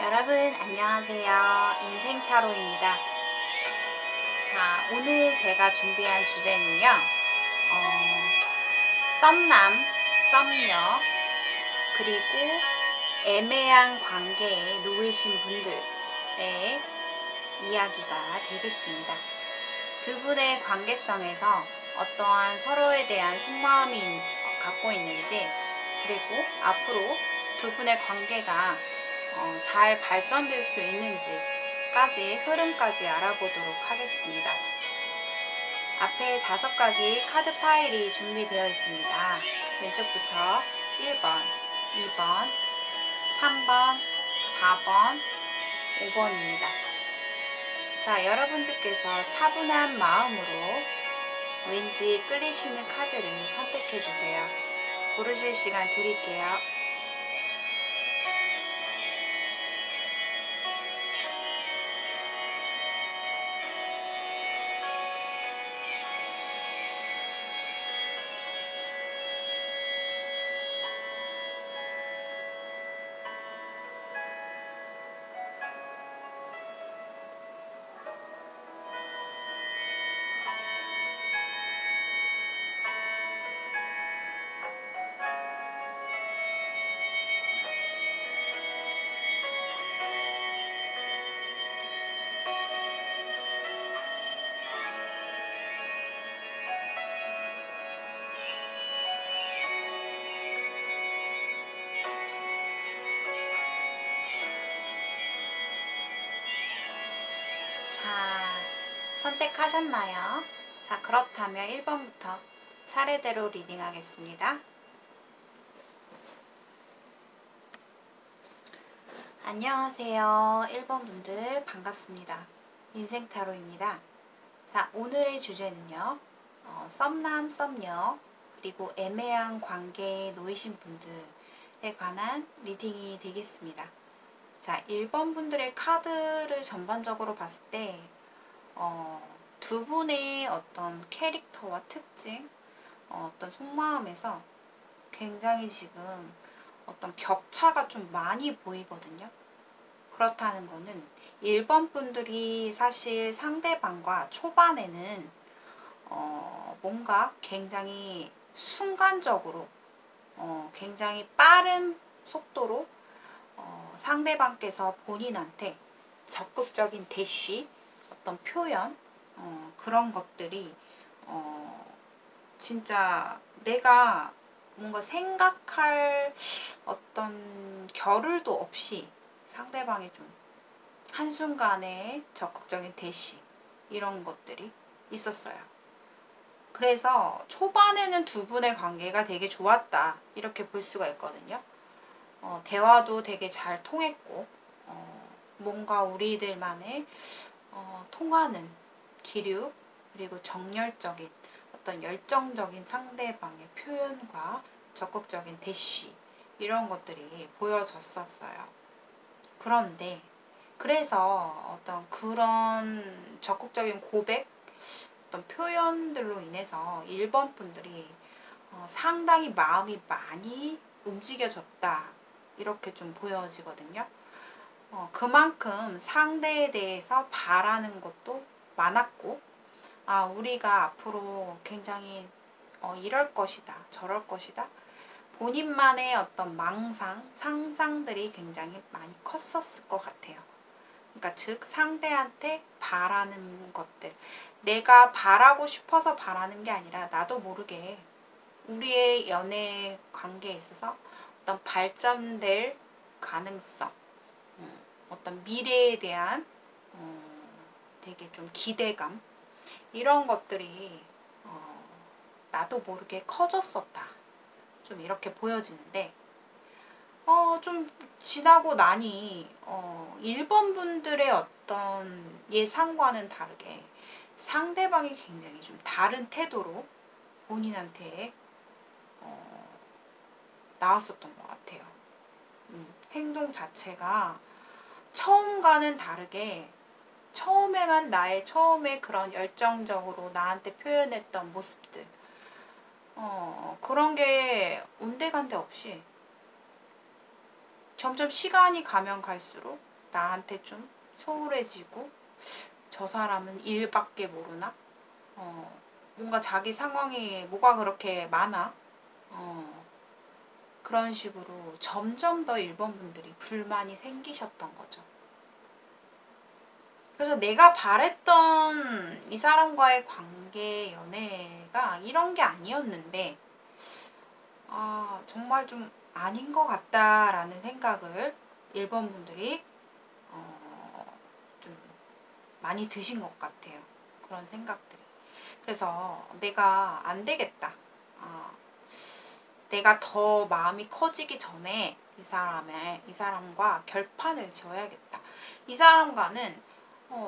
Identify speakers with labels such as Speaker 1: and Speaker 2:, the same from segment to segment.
Speaker 1: 여러분 안녕하세요. 인생타로입니다. 자, 오늘 제가 준비한 주제는요. 썸남, 썸녀, 그리고 애매한 관계에 놓이신 분들의 이야기가 되겠습니다. 두 분의 관계성에서 어떠한 서로에 대한 속마음이 갖고 있는지, 그리고 앞으로 두 분의 관계가 잘 발전될 수 있는지까지 흐름까지 알아보도록 하겠습니다. 앞에 5가지 카드 파일이 준비되어 있습니다. 왼쪽부터 1번, 2번, 3번, 4번, 5번입니다. 자, 여러분들께서 차분한 마음으로 왠지 끌리시는 카드를 선택해 주세요. 고르실 시간 드릴게요. 자, 선택하셨나요? 자, 그렇다면 1번부터 차례대로 리딩하겠습니다. 안녕하세요. 1번 분들 반갑습니다. 인생타로입니다. 자, 오늘의 주제는요. 썸남, 썸녀, 그리고 애매한 관계에 놓이신 분들에 관한 리딩이 되겠습니다. 자, 1번 분들의 카드를 전반적으로 봤을 때 두 분의 어떤 캐릭터와 특징, 어떤 속마음에서 굉장히 지금 어떤 격차가 좀 많이 보이거든요. 그렇다는 거는 1번 분들이 사실 상대방과 초반에는 뭔가 굉장히 순간적으로 굉장히 빠른 속도로 상대방께서 본인한테 적극적인 대시, 어떤 표현, 그런 것들이 진짜 내가 뭔가 생각할 어떤 겨를도 없이 상대방이 좀 한순간에 적극적인 대시, 이런 것들이 있었어요. 그래서 초반에는 두 분의 관계가 되게 좋았다, 이렇게 볼 수가 있거든요. 대화도 되게 잘 통했고, 뭔가 우리들만의 통하는 기류, 그리고 정열적인 어떤 열정적인 상대방의 표현과 적극적인 대시, 이런 것들이 보여졌었어요. 그런데 그래서 어떤 그런 적극적인 고백, 어떤 표현들로 인해서 1번 분들이 상당히 마음이 많이 움직여졌다, 이렇게 좀 보여지거든요. 그만큼 상대에 대해서 바라는 것도 많았고, 우리가 앞으로 굉장히 이럴 것이다, 저럴 것이다, 본인만의 어떤 망상, 상상들이 굉장히 많이 컸었을 것 같아요. 그러니까 즉 상대한테 바라는 것들, 내가 바라고 싶어서 바라는 게 아니라 나도 모르게 우리의 연애 관계에 있어서 어떤 발전될 가능성, 어떤 미래에 대한 되게 좀 기대감, 이런 것들이 나도 모르게 커졌었다, 좀 이렇게 보여지는데, 좀 지나고 나니 1번 분들의 어떤 예상과는 다르게 상대방이 굉장히 좀 다른 태도로 본인한테 나왔었던 것 같아요. 행동 자체가 처음과는 다르게, 처음에만 나의 처음에 그런 열정적으로 나한테 표현했던 모습들, 그런 게 온데간데 없이 점점 시간이 가면 갈수록 나한테 좀 소홀해지고 저 사람은 일밖에 모르나? 뭔가 자기 상황이 뭐가 그렇게 많아? 그런 식으로 점점 더 1번 분들이 불만이 생기셨던 거죠. 그래서 내가 바랬던 이 사람과의 관계, 연애가 이런 게 아니었는데 정말 좀 아닌 것 같다라는 생각을 1번 분들이 좀 많이 드신 것 같아요. 그런 생각들이. 그래서 내가 안 되겠다. 내가 더 마음이 커지기 전에 이 사람과 결판을 지어야겠다. 이 사람과는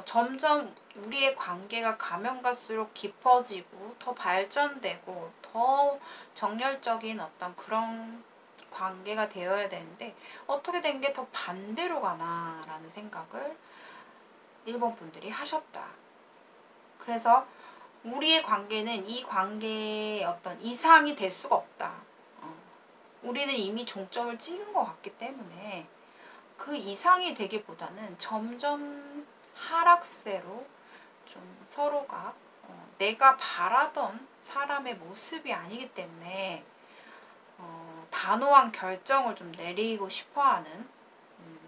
Speaker 1: 점점 우리의 관계가 가면 갈수록 깊어지고 더 발전되고 더 정열적인 어떤 그런 관계가 되어야 되는데 어떻게 된 게 더 반대로 가나라는 생각을 1번 분들이 하셨다. 그래서 우리의 관계는 이 관계의 어떤 이상이 될 수가 없다. 우리는 이미 종점을 찍은 것 같기 때문에 그 이상이 되기보다는 점점 하락세로 좀 서로가 내가 바라던 사람의 모습이 아니기 때문에 단호한 결정을 좀 내리고 싶어하는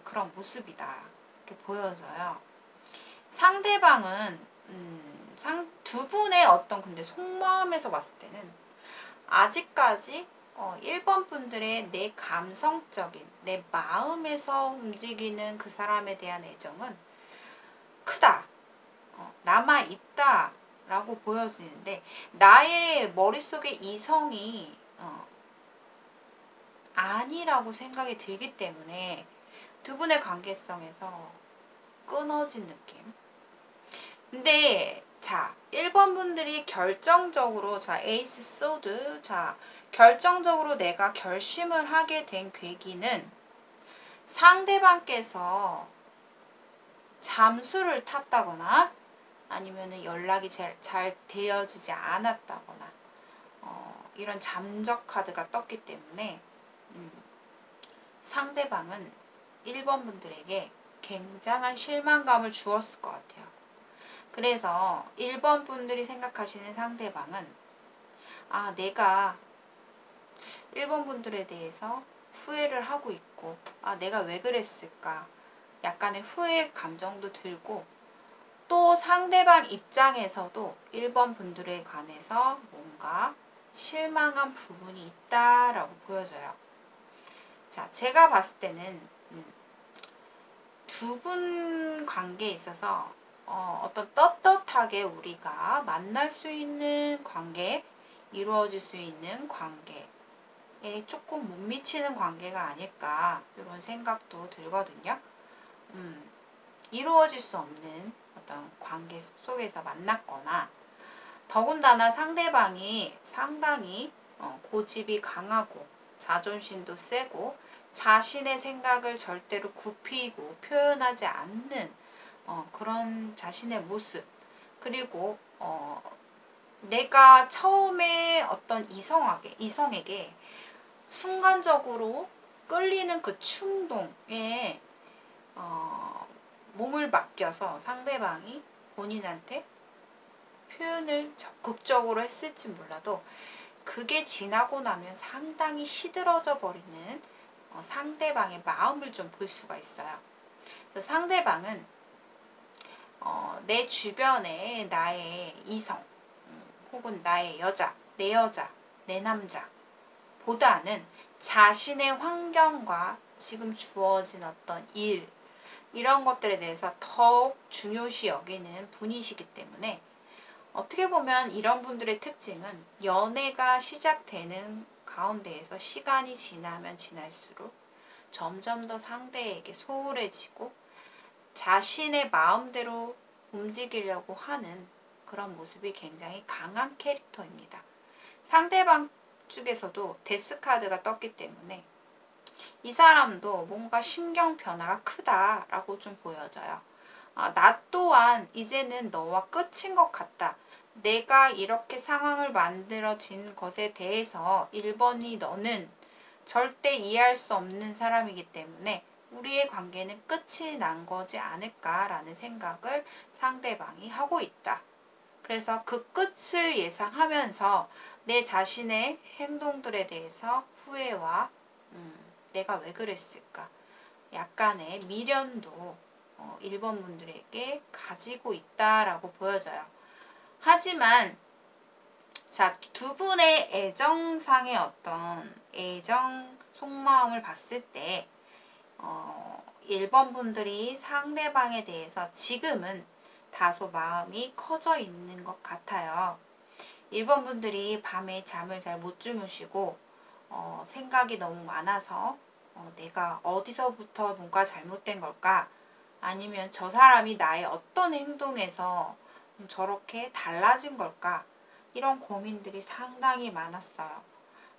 Speaker 1: 그런 모습이다. 이렇게 보여져요. 상대방은 두 분의 어떤 근데 속마음에서 봤을 때는 아직까지 1번 분들의 내 감성적인 내 마음에서 움직이는 그 사람에 대한 애정은 크다. 남아있다 라고 보여지는데 나의 머릿속에 이성이 아니라고 생각이 들기 때문에 두 분의 관계성에서 끊어진 느낌. 근데 자 1번 분들이 결정적으로 에이스 소드 결정적으로 내가 결심을 하게 된 계기는 상대방께서 잠수를 탔다거나 아니면 연락이 잘 되어지지 않았다거나 이런 잠적 카드가 떴기 때문에 상대방은 1번 분들에게 굉장한 실망감을 주었을 것 같아요. 그래서 1번 분들이 생각하시는 상대방은 내가 1번 분들에 대해서 후회를 하고 있고 내가 왜 그랬을까 약간의 후회 감정도 들고 또 상대방 입장에서도 1번 분들에 관해서 뭔가 실망한 부분이 있다라고 보여져요. 자, 제가 봤을 때는 두 분 관계에 있어서 어떤 떳떳하게 우리가 만날 수 있는 관계, 이루어질 수 있는 관계에 조금 못 미치는 관계가 아닐까 이런 생각도 들거든요. 이루어질 수 없는 어떤 관계 속에서 만났거나 더군다나 상대방이 상당히 고집이 강하고 자존심도 세고 자신의 생각을 절대로 굽히고 표현하지 않는 그런 자신의 모습 그리고 내가 처음에 어떤 이성에게 순간적으로 끌리는 그 충동에 몸을 맡겨서 상대방이 본인한테 표현을 적극적으로 했을지 몰라도 그게 지나고 나면 상당히 시들어져 버리는 상대방의 마음을 좀 볼 수가 있어요. 그래서 상대방은 내 주변에 나의 이성 혹은 나의 여자, 내 남자 보다는 자신의 환경과 지금 주어진 어떤 일 이런 것들에 대해서 더욱 중요시 여기는 분이시기 때문에 어떻게 보면 이런 분들의 특징은 연애가 시작되는 가운데에서 시간이 지나면 지날수록 점점 더 상대에게 소홀해지고 자신의 마음대로 움직이려고 하는 그런 모습이 굉장히 강한 캐릭터입니다. 상대방 쪽에서도 데스카드가 떴기 때문에 이 사람도 뭔가 심경 변화가 크다라고 좀 보여져요. 나 또한 이제는 너와 끝인 것 같다. 내가 이렇게 상황을 만들어진 것에 대해서 1번이 너는 절대 이해할 수 없는 사람이기 때문에 우리의 관계는 끝이 난 거지 않을까라는 생각을 상대방이 하고 있다. 그래서 그 끝을 예상하면서 내 자신의 행동들에 대해서 후회와 내가 왜 그랬을까? 약간의 미련도 1번 분들에게 가지고 있다라고 보여져요. 하지만 자, 두 분의 애정상의 어떤 애정 속마음을 봤을 때 1번 분들이 상대방에 대해서 지금은 다소 마음이 커져 있는 것 같아요. 1번 분들이 밤에 잠을 잘 못 주무시고 생각이 너무 많아서 내가 어디서부터 뭔가 잘못된 걸까? 아니면 저 사람이 나의 어떤 행동에서 저렇게 달라진 걸까? 이런 고민들이 상당히 많았어요.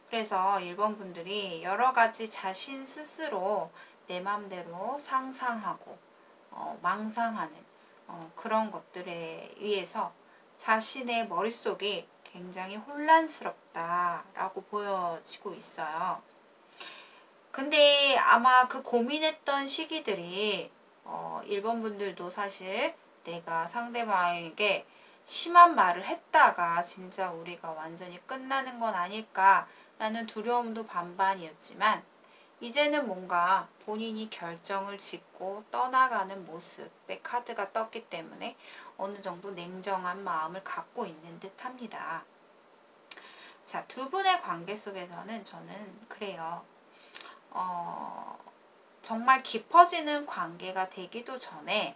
Speaker 1: 그래서 1번 분들이 여러 가지 자신 스스로 내 맘대로 상상하고 망상하는 그런 것들에 의해서 자신의 머릿속이 굉장히 혼란스럽다라고 보여지고 있어요. 근데 아마 그 고민했던 시기들이 1번 분들도 사실 내가 상대방에게 심한 말을 했다가 진짜 우리가 완전히 끝나는 건 아닐까라는 두려움도 반반이었지만 이제는 뭔가 본인이 결정을 짓고 떠나가는 모습의 카드가 떴기 때문에 어느 정도 냉정한 마음을 갖고 있는 듯 합니다. 자, 두 분의 관계 속에서는 저는 그래요. 정말 깊어지는 관계가 되기도 전에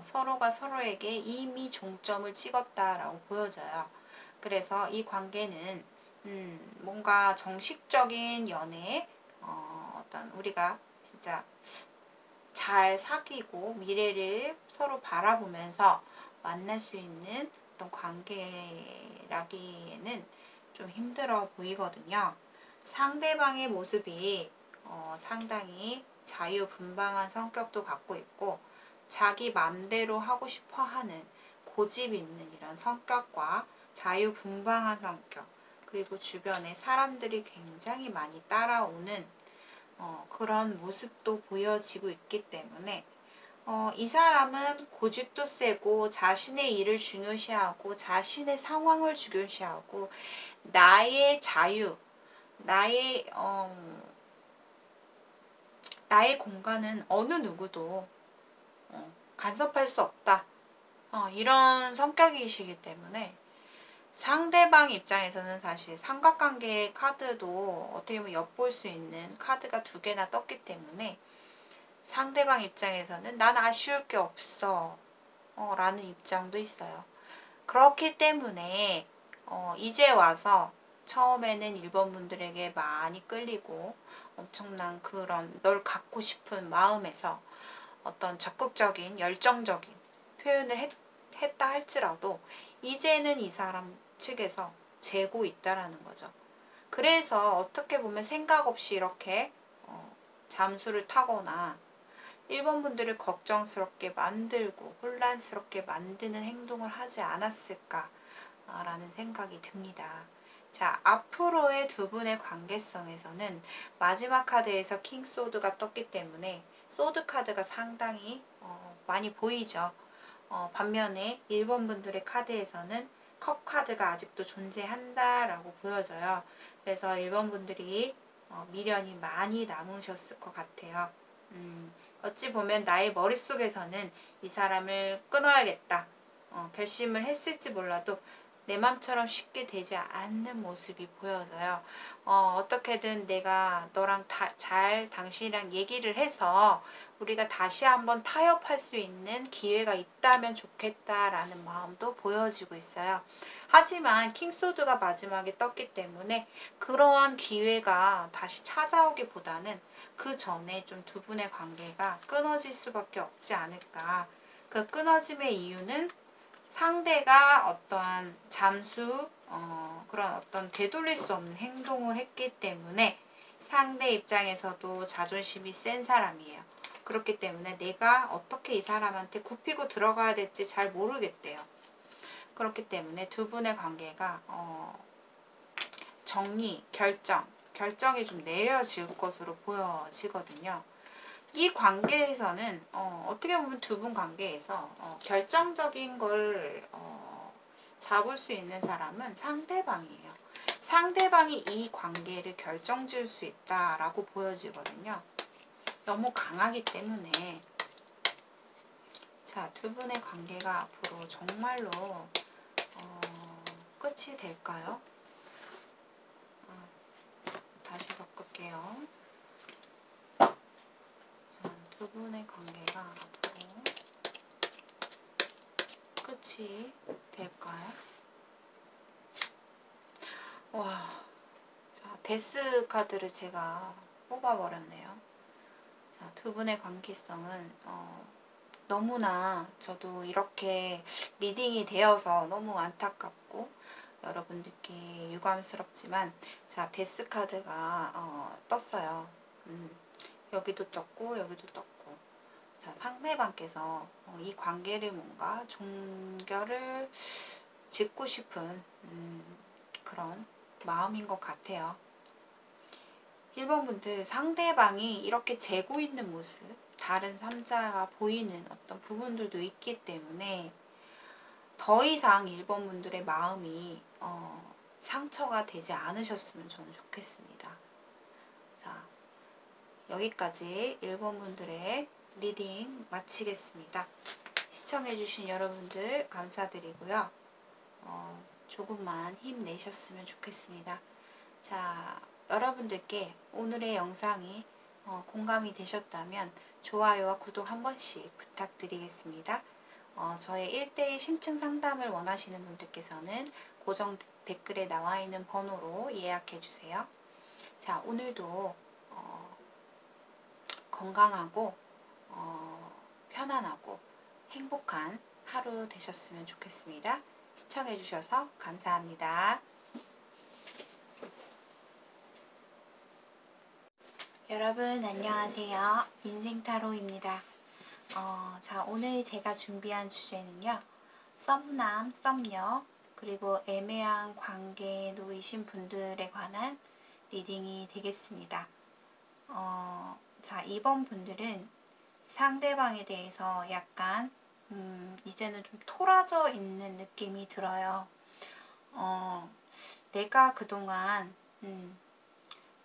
Speaker 1: 서로가 서로에게 이미 종점을 찍었다라고 보여져요. 그래서 이 관계는 뭔가 정식적인 연애, 어떤 우리가 진짜 잘 사귀고 미래를 서로 바라보면서 만날 수 있는 어떤 관계라기에는 좀 힘들어 보이거든요. 상대방의 모습이 상당히 자유분방한 성격도 갖고 있고 자기 맘대로 하고 싶어 하는 고집 있는 이런 성격과 자유분방한 성격 그리고 주변에 사람들이 굉장히 많이 따라오는 그런 모습도 보여지고 있기 때문에 이 사람은 고집도 세고 자신의 일을 중요시하고 자신의 상황을 중요시하고 나의 자유, 나의 나의 공간은 어느 누구도 간섭할 수 없다. 이런 성격이시기 때문에 상대방 입장에서는 사실 삼각관계 카드도 어떻게 보면 엿볼 수 있는 카드가 2개나 떴기 때문에 상대방 입장에서는 난 아쉬울 게 없어 라는 입장도 있어요. 그렇기 때문에 이제 와서 처음에는 1번 분들에게 많이 끌리고 엄청난 그런 널 갖고 싶은 마음에서 어떤 적극적인 열정적인 표현을 했다 할지라도 이제는 이 사람 측에서 재고 있다라는 거죠. 그래서 어떻게 보면 생각 없이 이렇게 잠수를 타거나 1번 분들을 걱정스럽게 만들고 혼란스럽게 만드는 행동을 하지 않았을까라는 생각이 듭니다. 자, 앞으로의 두 분의 관계성에서는 마지막 카드에서 킹 소드가 떴기 때문에 소드 카드가 상당히 많이 보이죠. 반면에 1번 분들의 카드에서는 컵 카드가 아직도 존재한다라고 보여져요. 그래서 1번 분들이 미련이 많이 남으셨을 것 같아요. 어찌 보면 나의 머릿속에서는 이 사람을 끊어야겠다. 결심을 했을지 몰라도 내 맘처럼 쉽게 되지 않는 모습이 보여져요. 어떻게든 내가 너랑 당신이랑 얘기를 해서 우리가 다시 한번 타협할 수 있는 기회가 있다면 좋겠다라는 마음도 보여지고 있어요. 하지만 킹소드가 마지막에 떴기 때문에 그러한 기회가 다시 찾아오기보다는 그 전에 좀 두 분의 관계가 끊어질 수밖에 없지 않을까. 그 끊어짐의 이유는 상대가 어떠한 잠수, 그런 어떤 되돌릴 수 없는 행동을 했기 때문에 상대 입장에서도 자존심이 센 사람이에요. 그렇기 때문에 내가 어떻게 이 사람한테 굽히고 들어가야 될지 잘 모르겠대요. 그렇기 때문에 두 분의 관계가 정리, 결정이 좀 내려질 것으로 보여지거든요. 이 관계에서는 어떻게 보면 두 분 관계에서 결정적인 걸 잡을 수 있는 사람은 상대방이에요. 상대방이 이 관계를 결정지을 수 있다라고 보여지거든요. 너무 강하기 때문에. 자, 두 분의 관계가 앞으로 정말로 끝이 될까요? 다시 바꿀게요. 자, 두 분의 관계가 앞으로 끝이 될까요? 와, 자, 데스 카드를 제가 뽑아버렸네요. 자, 두 분의 관계성은 너무나 저도 이렇게 리딩이 되어서 너무 안타깝고 여러분들께 유감스럽지만, 자, 데스 카드가 떴어요. 여기도 떴고 여기도 떴고. 자, 상대방께서 이 관계를 뭔가 종결을 짓고 싶은 그런 마음인 것 같아요. 1번 분들, 상대방이 이렇게 재고 있는 모습, 다른 3자가 보이는 어떤 부분들도 있기 때문에 더 이상 1번 분들의 마음이 상처가 되지 않으셨으면 저는 좋겠습니다. 자, 여기까지 1번 분들의 리딩 마치겠습니다. 시청해주신 여러분들 감사드리고요. 조금만 힘내셨으면 좋겠습니다. 자, 여러분들께 오늘의 영상이 공감이 되셨다면 좋아요와 구독 한 번씩 부탁드리겠습니다. 저의 1대1 심층 상담을 원하시는 분들께서는 고정 댓글에 나와 있는 번호로 예약해 주세요. 자, 오늘도 건강하고 편안하고 행복한 하루 되셨으면 좋겠습니다. 시청해 주셔서 감사합니다. 여러분 안녕하세요. 인생타로입니다. 자, 오늘 제가 준비한 주제는요, 썸남, 썸녀, 그리고 애매한 관계에 놓이신 분들에 관한 리딩이 되겠습니다. 자, 이번 분들은 상대방에 대해서 약간 이제는 좀 토라져 있는 느낌이 들어요. 내가 그동안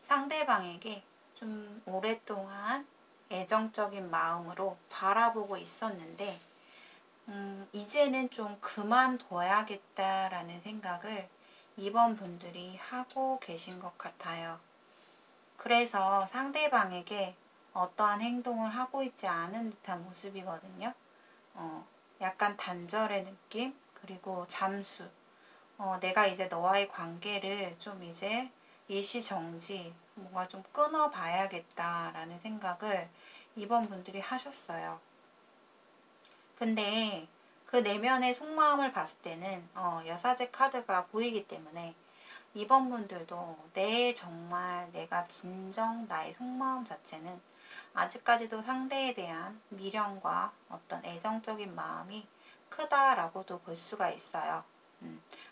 Speaker 1: 상대방에게 좀 오랫동안 애정적인 마음으로 바라보고 있었는데 이제는 좀 그만둬야겠다라는 생각을 이번 분들이 하고 계신 것 같아요. 그래서 상대방에게 어떠한 행동을 하고 있지 않은 듯한 모습이거든요. 약간 단절의 느낌, 그리고 잠수. 내가 이제 너와의 관계를 좀 이제 일시정지, 뭔가 좀 끊어봐야겠다라는 생각을 이번 분들이 하셨어요. 근데 그 내면의 속마음을 봤을 때는 여사제 카드가 보이기 때문에 이번 분들도 정말 내가 진정 나의 속마음 자체는 아직까지도 상대에 대한 미련과 어떤 애정적인 마음이 크다라고도 볼 수가 있어요.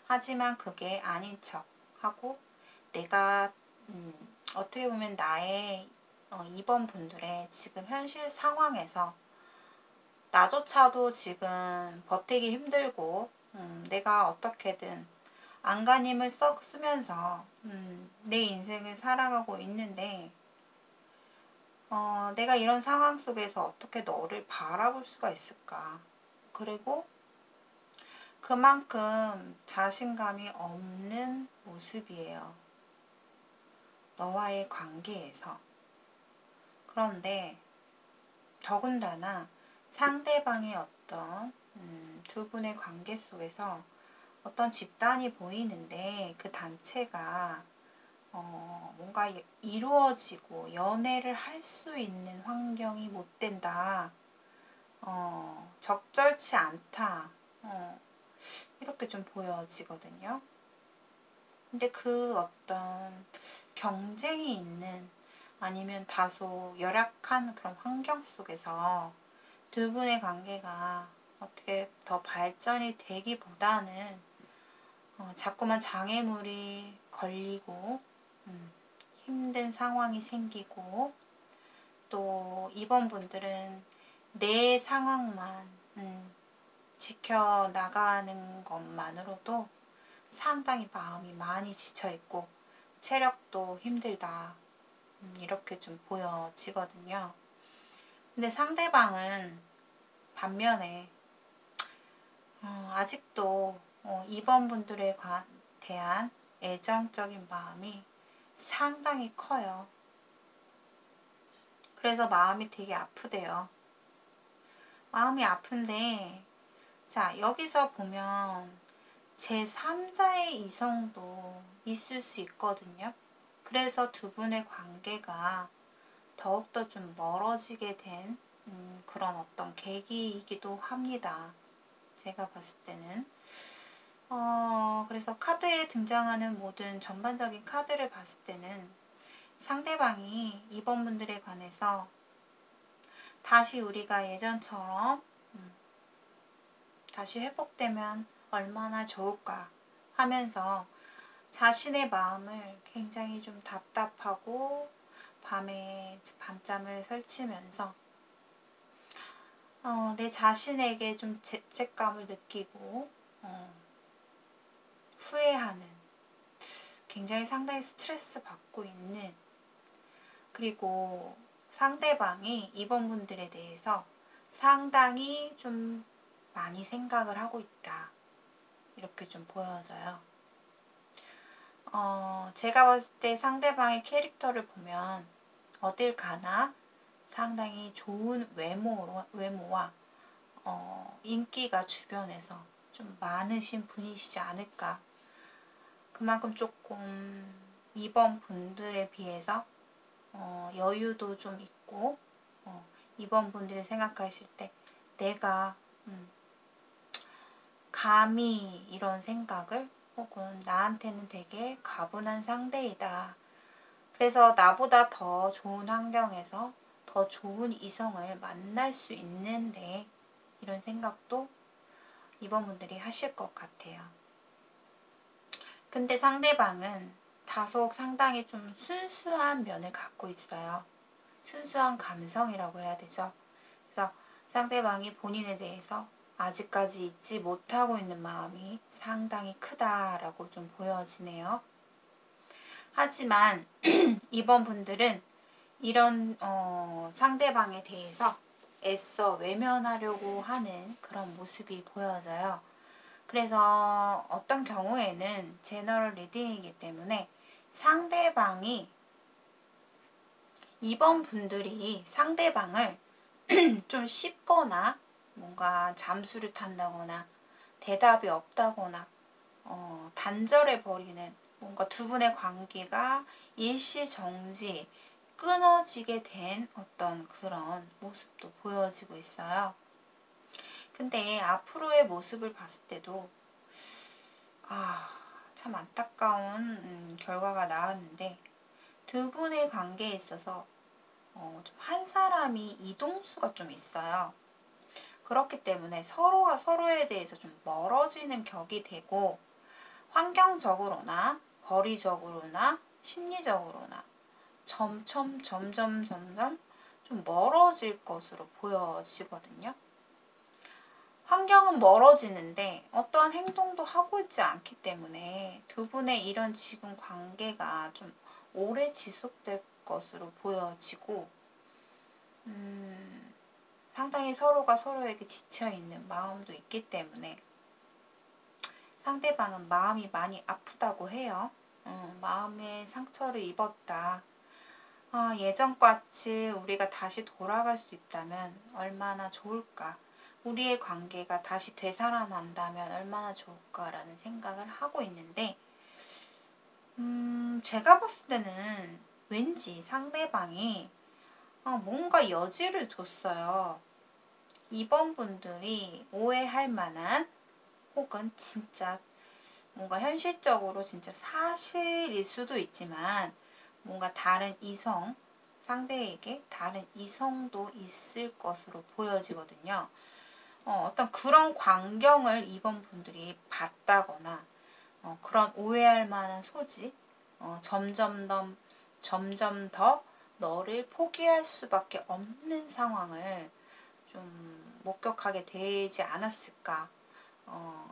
Speaker 1: 하지만 그게 아닌 척 하고 내가 어떻게 보면 나의 이번 분들의 지금 현실 상황에서 나조차도 지금 버티기 힘들고 내가 어떻게든 안간힘을 쓰면서 내 인생을 살아가고 있는데 내가 이런 상황 속에서 어떻게 너를 바라볼 수가 있을까. 그리고 그만큼 자신감이 없는 모습이에요. 너와의 관계에서. 그런데 더군다나 상대방의 어떤 두 분의 관계 속에서 어떤 집단이 보이는데 그 단체가 뭔가 이루어지고 연애를 할 수 있는 환경이 못 된다. 적절치 않다. 이렇게 좀 보여지거든요. 근데 그 어떤 경쟁이 있는 아니면 다소 열악한 그런 환경 속에서 두 분의 관계가 어떻게 더 발전이 되기보다는 자꾸만 장애물이 걸리고 힘든 상황이 생기고 또 2번 분들은 내 상황만 지켜나가는 것만으로도 상당히 마음이 많이 지쳐있고 체력도 힘들다, 이렇게 좀 보여지거든요. 근데 상대방은 반면에 아직도 2번 분들에 대한 애정적인 마음이 상당히 커요. 그래서 마음이 되게 아프대요. 마음이 아픈데, 자, 여기서 보면 제3자의 이성도 있을 수 있거든요. 그래서 두 분의 관계가 더욱더 좀 멀어지게 된 그런 어떤 계기이기도 합니다. 제가 봤을 때는. 그래서 카드에 등장하는 모든 전반적인 카드를 봤을 때는 상대방이 2번 분들에 관해서 다시 우리가 예전처럼 다시 회복되면 얼마나 좋을까 하면서 자신의 마음을 굉장히 좀 답답하고 밤에 밤잠을 설치면서 내 자신에게 좀 죄책감을 느끼고 후회하는, 굉장히 상당히 스트레스 받고 있는, 그리고 상대방이 2번 분들에 대해서 상당히 좀 많이 생각을 하고 있다, 이렇게 좀 보여져요. 제가 봤을 때 상대방의 캐릭터를 보면 어딜 가나 상당히 좋은 외모와 인기가 주변에서 좀 많으신 분이시지 않을까. 그만큼 조금 2번 분들에 비해서 여유도 좀 있고 2번 분들이 생각하실 때 내가 감히 이런 생각을, 혹은 나한테는 되게 가분한 상대이다, 그래서 나보다 더 좋은 환경에서 더 좋은 이성을 만날 수 있는데, 이런 생각도 2번 분들이 하실 것 같아요. 근데 상대방은 다소 상당히 좀 순수한 면을 갖고 있어요. 순수한 감성이라고 해야 되죠. 그래서 상대방이 본인에 대해서 아직까지 잊지 못하고 있는 마음이 상당히 크다라고 좀 보여지네요. 하지만 2번 분들은 이런 상대방에 대해서 애써 외면하려고 하는 그런 모습이 보여져요. 그래서 어떤 경우에는 제너럴 리딩이기 때문에 상대방이 2번 분들이 상대방을 좀 씹거나 뭔가 잠수를 탄다거나 대답이 없다거나 단절해버리는, 뭔가 두 분의 관계가 일시정지, 끊어지게 된 어떤 그런 모습도 보여지고 있어요. 근데 앞으로의 모습을 봤을 때도 참 안타까운 결과가 나왔는데, 두 분의 관계에 있어서 좀 한 사람이 이동수가 좀 있어요. 그렇기 때문에 서로가 서로에 대해서 좀 멀어지는 격이 되고, 환경적으로나 거리적으로나 심리적으로나 점점 좀 멀어질 것으로 보여지거든요. 환경은 멀어지는데 어떠한 행동도 하고 있지 않기 때문에 두 분의 이런 지금 관계가 좀 오래 지속될 것으로 보여지고, 상당히 서로가 서로에게 지쳐있는 마음도 있기 때문에 상대방은 마음이 많이 아프다고 해요. 마음에 상처를 입었다. 예전같이 우리가 다시 돌아갈 수 있다면 얼마나 좋을까. 우리의 관계가 다시 되살아난다면 얼마나 좋을까라는 생각을 하고 있는데, 제가 봤을 때는 왠지 상대방이 뭔가 여지를 뒀어요. 2번 분들이 오해할 만한, 혹은 진짜 뭔가 현실적으로 진짜 사실일 수도 있지만 뭔가 다른 이성, 상대에게 다른 이성도 있을 것으로 보여지거든요. 어떤 그런 광경을 2번 분들이 봤다거나 그런 오해할 만한 소지, 점점 더 너를 포기할 수밖에 없는 상황을 좀 목격하게 되지 않았을까.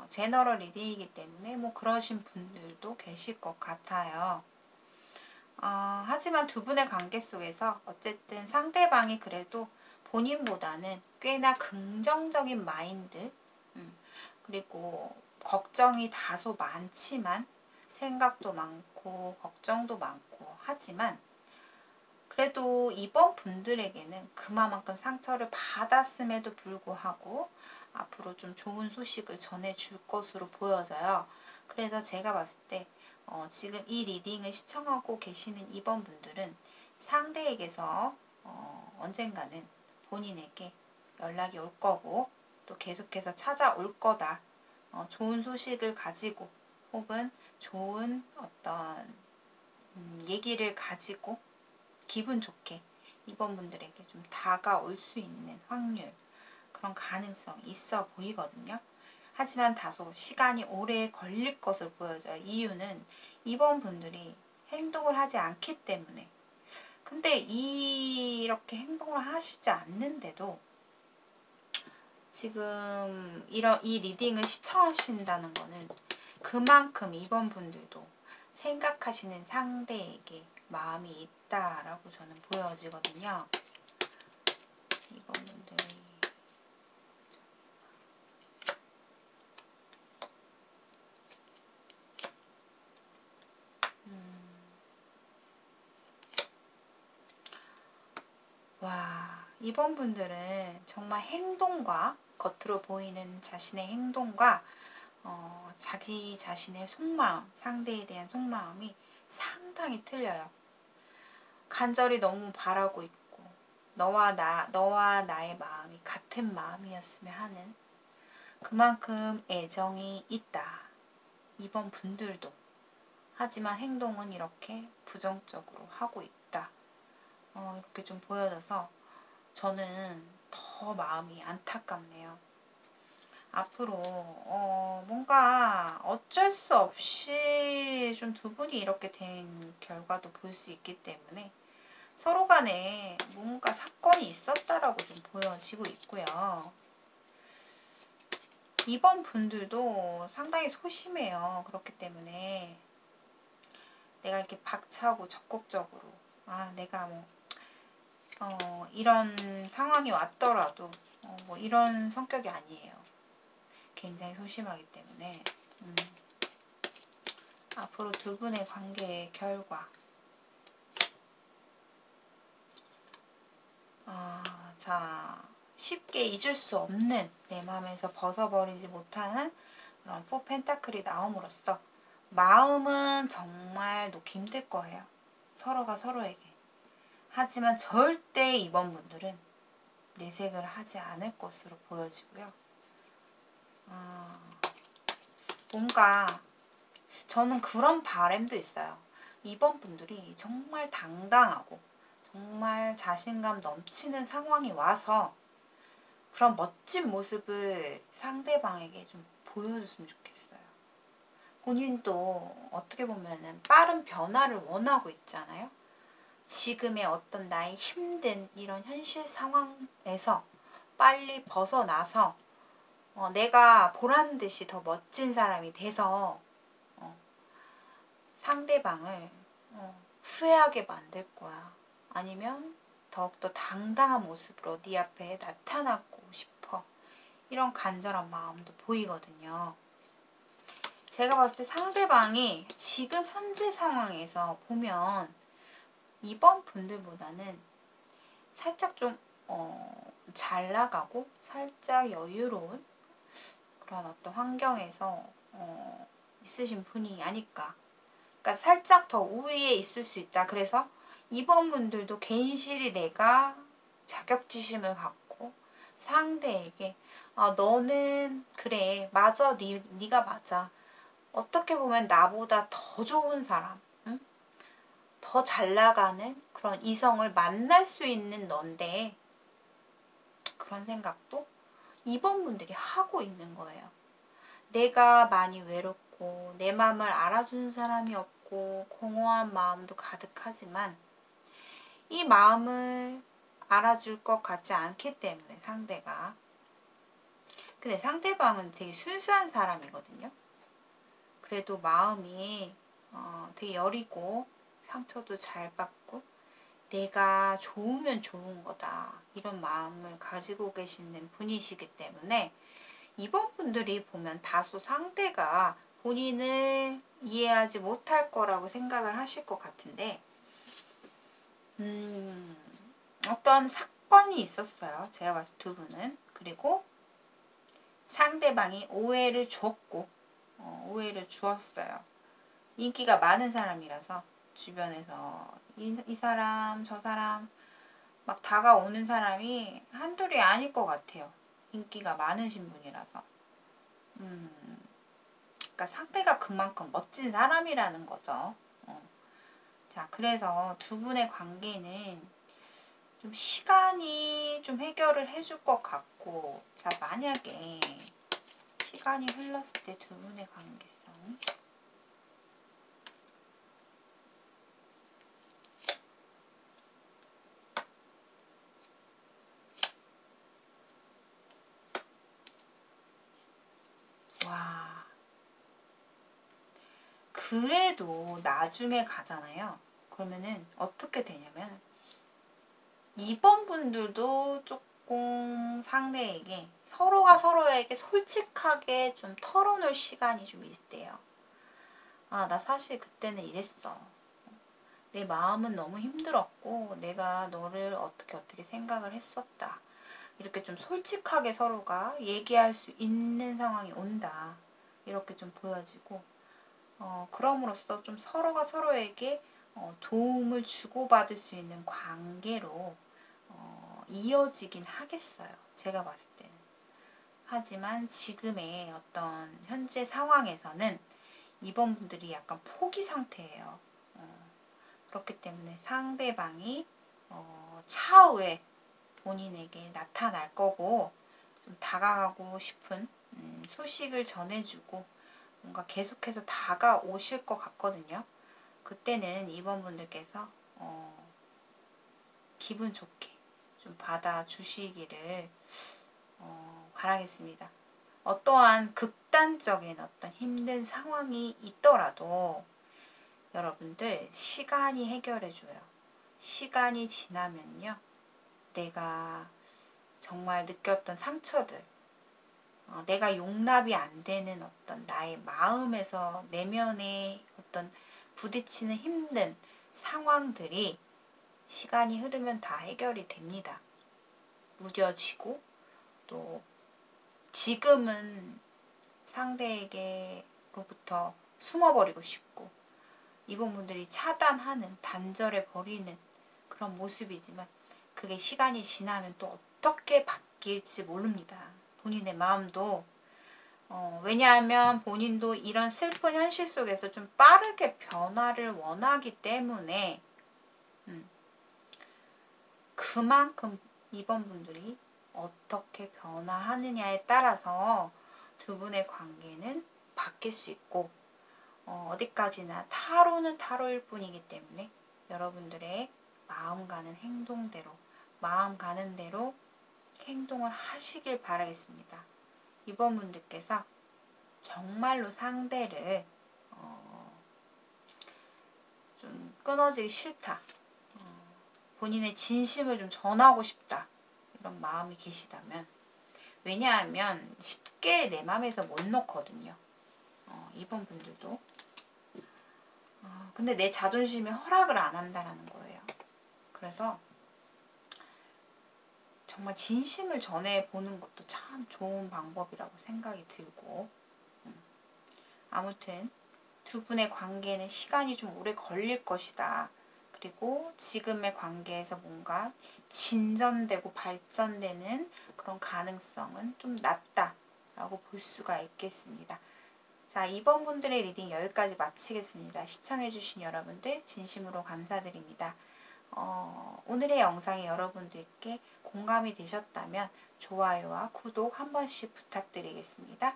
Speaker 1: 제너럴 리딩이기 때문에 뭐 그러신 분들도 계실 것 같아요. 하지만 두 분의 관계 속에서 어쨌든 상대방이 그래도 본인보다는 꽤나 긍정적인 마인드, 그리고 걱정이 다소 많지만 생각도 많고 걱정도 많고 하지만 그래도 이번 분들에게는 그만큼 상처를 받았음에도 불구하고 앞으로 좀 좋은 소식을 전해줄 것으로 보여져요. 그래서 제가 봤을 때 지금 이 리딩을 시청하고 계시는 이번 분들은 상대에게서 언젠가는 본인에게 연락이 올 거고 또 계속해서 찾아올 거다. 좋은 소식을 가지고 혹은 좋은 어떤 얘기를 가지고 기분 좋게 이번 분들에게 좀 다가올 수 있는 확률, 그런 가능성이 있어 보이거든요. 하지만 다소 시간이 오래 걸릴 것으로 보여져요. 이유는 이번 분들이 행동을 하지 않기 때문에. 근데 이렇게 행동을 하시지 않는데도 지금 이 리딩을 시청하신다는 거는 그만큼 이번 분들도 생각하시는 상대에게 마음이 있다라고 저는 보여지거든요. 이번 분들이 와, 이번 분들은 정말 행동과 겉으로 보이는 자신의 행동과 자기 자신의 속마음, 상대에 대한 속마음이 상당히 틀려요. 간절히 너무 바라고 있고 너와 나의 마음이 같은 마음이었으면 하는 그만큼 애정이 있다. 이번 분들도. 하지만 행동은 이렇게 부정적으로 하고 있다. 이렇게 좀 보여져서 저는 더 마음이 안타깝네요. 앞으로 뭔가 어쩔 수 없이 좀 두 분이 이렇게 된 결과도 볼 수 있기 때문에 서로 간에 뭔가 사건이 있었다라고 좀 보여지고 있고요. 이번 분들도 상당히 소심해요. 그렇기 때문에 내가 이렇게 박차고 적극적으로 내가 뭐 이런 상황이 왔더라도 뭐 이런 성격이 아니에요. 굉장히 소심하기 때문에 앞으로 두 분의 관계의 결과 자, 쉽게 잊을 수 없는 내 마음에서 벗어버리지 못하는 그런 4 펜타클이 나옴으로써 마음은 정말 놓기 힘들 거예요. 서로가 서로에게. 하지만 절대 이번 분들은 내색을 하지 않을 것으로 보여지고요. 뭔가 저는 그런 바람도 있어요. 이번 분들이 정말 당당하고 정말 자신감 넘치는 상황이 와서 그런 멋진 모습을 상대방에게 좀 보여줬으면 좋겠어요. 본인도 어떻게 보면은 빠른 변화를 원하고 있잖아요. 지금의 어떤 나의 힘든 이런 현실 상황에서 빨리 벗어나서 내가 보란 듯이 더 멋진 사람이 돼서 상대방을 후회하게 만들 거야. 아니면 더욱더 당당한 모습으로 네 앞에 나타나고 싶어. 이런 간절한 마음도 보이거든요. 제가 봤을 때 상대방이 지금 현재 상황에서 보면 이번 분들보다는 살짝 좀 잘 나가고 살짝 여유로운 그런 어떤 환경에서 있으신 분이 아닐까. 그러니까 살짝 더 우위에 있을 수 있다. 그래서 이번 분들도 괜시리 내가 자격지심을 갖고 상대에게 너는 그래 맞아 네가 맞아. 어떻게 보면 나보다 더 좋은 사람, 응? 더 잘 나가는 그런 이성을 만날 수 있는 넌데 그런 생각도 이번 분들이 하고 있는 거예요. 내가 많이 외롭고 내 마음을 알아주는 사람이 없고 공허한 마음도 가득하지만 이 마음을 알아줄 것 같지 않기 때문에 상대가. 근데 상대방은 되게 순수한 사람이거든요. 그래도 마음이 되게 여리고 상처도 잘 받고 내가 좋으면 좋은 거다 이런 마음을 가지고 계시는 분이시기 때문에 이번 분들이 보면 다소 상대가 본인을 이해하지 못할 거라고 생각을 하실 것 같은데 어떤 사건이 있었어요. 제가 봤을 때 두 분은. 그리고 상대방이 오해를 줬고 오해를 주었어요. 인기가 많은 사람이라서 주변에서 이 사람 저 사람 막 다가오는 사람이 한둘이 아닐 것 같아요. 인기가 많으신 분이라서. 그러니까 상대가 그만큼 멋진 사람이라는 거죠. 자, 그래서 두 분의 관계는 좀 시간이 좀 해결을 해줄 것 같고, 자, 만약에 시간이 흘렀을 때 두 분의 관계성. 와. 그래도 나중에 가잖아요. 그러면은 어떻게 되냐면, 이번 분들도 조금 상대에게 서로가 서로에게 솔직하게 좀 털어놓을 시간이 좀 있대요. 아, 나 사실 그때는 이랬어. 내 마음은 너무 힘들었고 내가 너를 어떻게 생각을 했었다. 이렇게 좀 솔직하게 서로가 얘기할 수 있는 상황이 온다. 이렇게 좀 보여지고 그럼으로써 좀 서로가 서로에게 도움을 주고받을 수 있는 관계로 이어지긴 하겠어요. 제가 봤을 때는. 하지만 지금의 어떤 현재 상황에서는 이번 분들이 약간 포기 상태예요. 그렇기 때문에 상대방이 차후에 본인에게 나타날 거고 좀 다가가고 싶은 소식을 전해주고 뭔가 계속해서 다가오실 것 같거든요. 그때는 이번 분들께서 기분 좋게 좀 받아주시기를 바라겠습니다. 어떠한 극단적인 어떤 힘든 상황이 있더라도 여러분들 시간이 해결해줘요. 시간이 지나면요. 내가 정말 느꼈던 상처들, 내가 용납이 안 되는 어떤 나의 마음에서 내면의 어떤 부딪히는 힘든 상황들이 시간이 흐르면 다 해결이 됩니다. 무뎌지고 또 지금은 상대에게로부터 숨어버리고 싶고 이번 분들이 차단하는 단절해 버리는 그런 모습이지만 그게 시간이 지나면 또 어떻게 바뀔지 모릅니다. 본인의 마음도 왜냐하면 본인도 이런 슬픈 현실 속에서 좀 빠르게 변화를 원하기 때문에 그만큼 이번 분들이 어떻게 변화하느냐에 따라서 두 분의 관계는 바뀔 수 있고 어디까지나 타로는 타로일 뿐이기 때문에 여러분들의 마음 가는 행동대로 마음 가는 대로 행동을 하시길 바라겠습니다. 이번 분들께서 정말로 상대를 좀 끊어지기 싫다. 본인의 진심을 좀 전하고 싶다. 이런 마음이 계시다면 왜냐하면 쉽게 내 맘에서 못 놓거든요. 이번 분들도. 근데 내 자존심이 허락을 안 한다는 거예요. 그래서 정말 진심을 전해보는 것도 참 좋은 방법이라고 생각이 들고 아무튼 두 분의 관계는 시간이 좀 오래 걸릴 것이다. 그리고 지금의 관계에서 뭔가 진전되고 발전되는 그런 가능성은 좀 낮다라고 볼 수가 있겠습니다. 자, 이번 분들의 리딩 여기까지 마치겠습니다. 시청해주신 여러분들 진심으로 감사드립니다. 오늘의 영상이 여러분들께 공감이 되셨다면 좋아요와 구독 한 번씩 부탁드리겠습니다.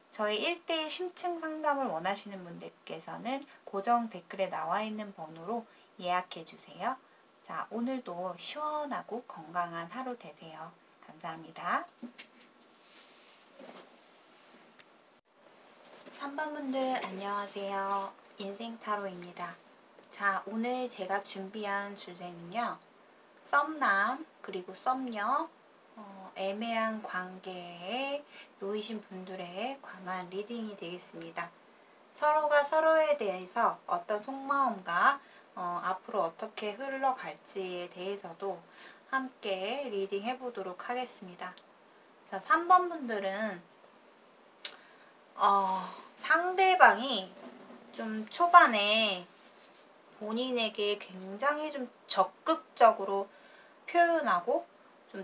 Speaker 1: 저희 1대1 심층 상담을 원하시는 분들께서는 고정 댓글에 나와 있는 번호로 예약해 주세요. 자, 오늘도 시원하고 건강한 하루 되세요. 감사합니다. 3번 분들 안녕하세요. 인생타로입니다. 자, 오늘 제가 준비한 주제는요. 썸남 그리고 썸녀 애매한 관계에 놓이신 분들에 관한 리딩이 되겠습니다. 서로가 서로에 대해서 어떤 속마음과 앞으로 어떻게 흘러갈지에 대해서도 함께 리딩 해보도록 하겠습니다. 자, 3번 분들은 상대방이 좀 초반에 본인에게 굉장히 좀 적극적으로 표현하고 좀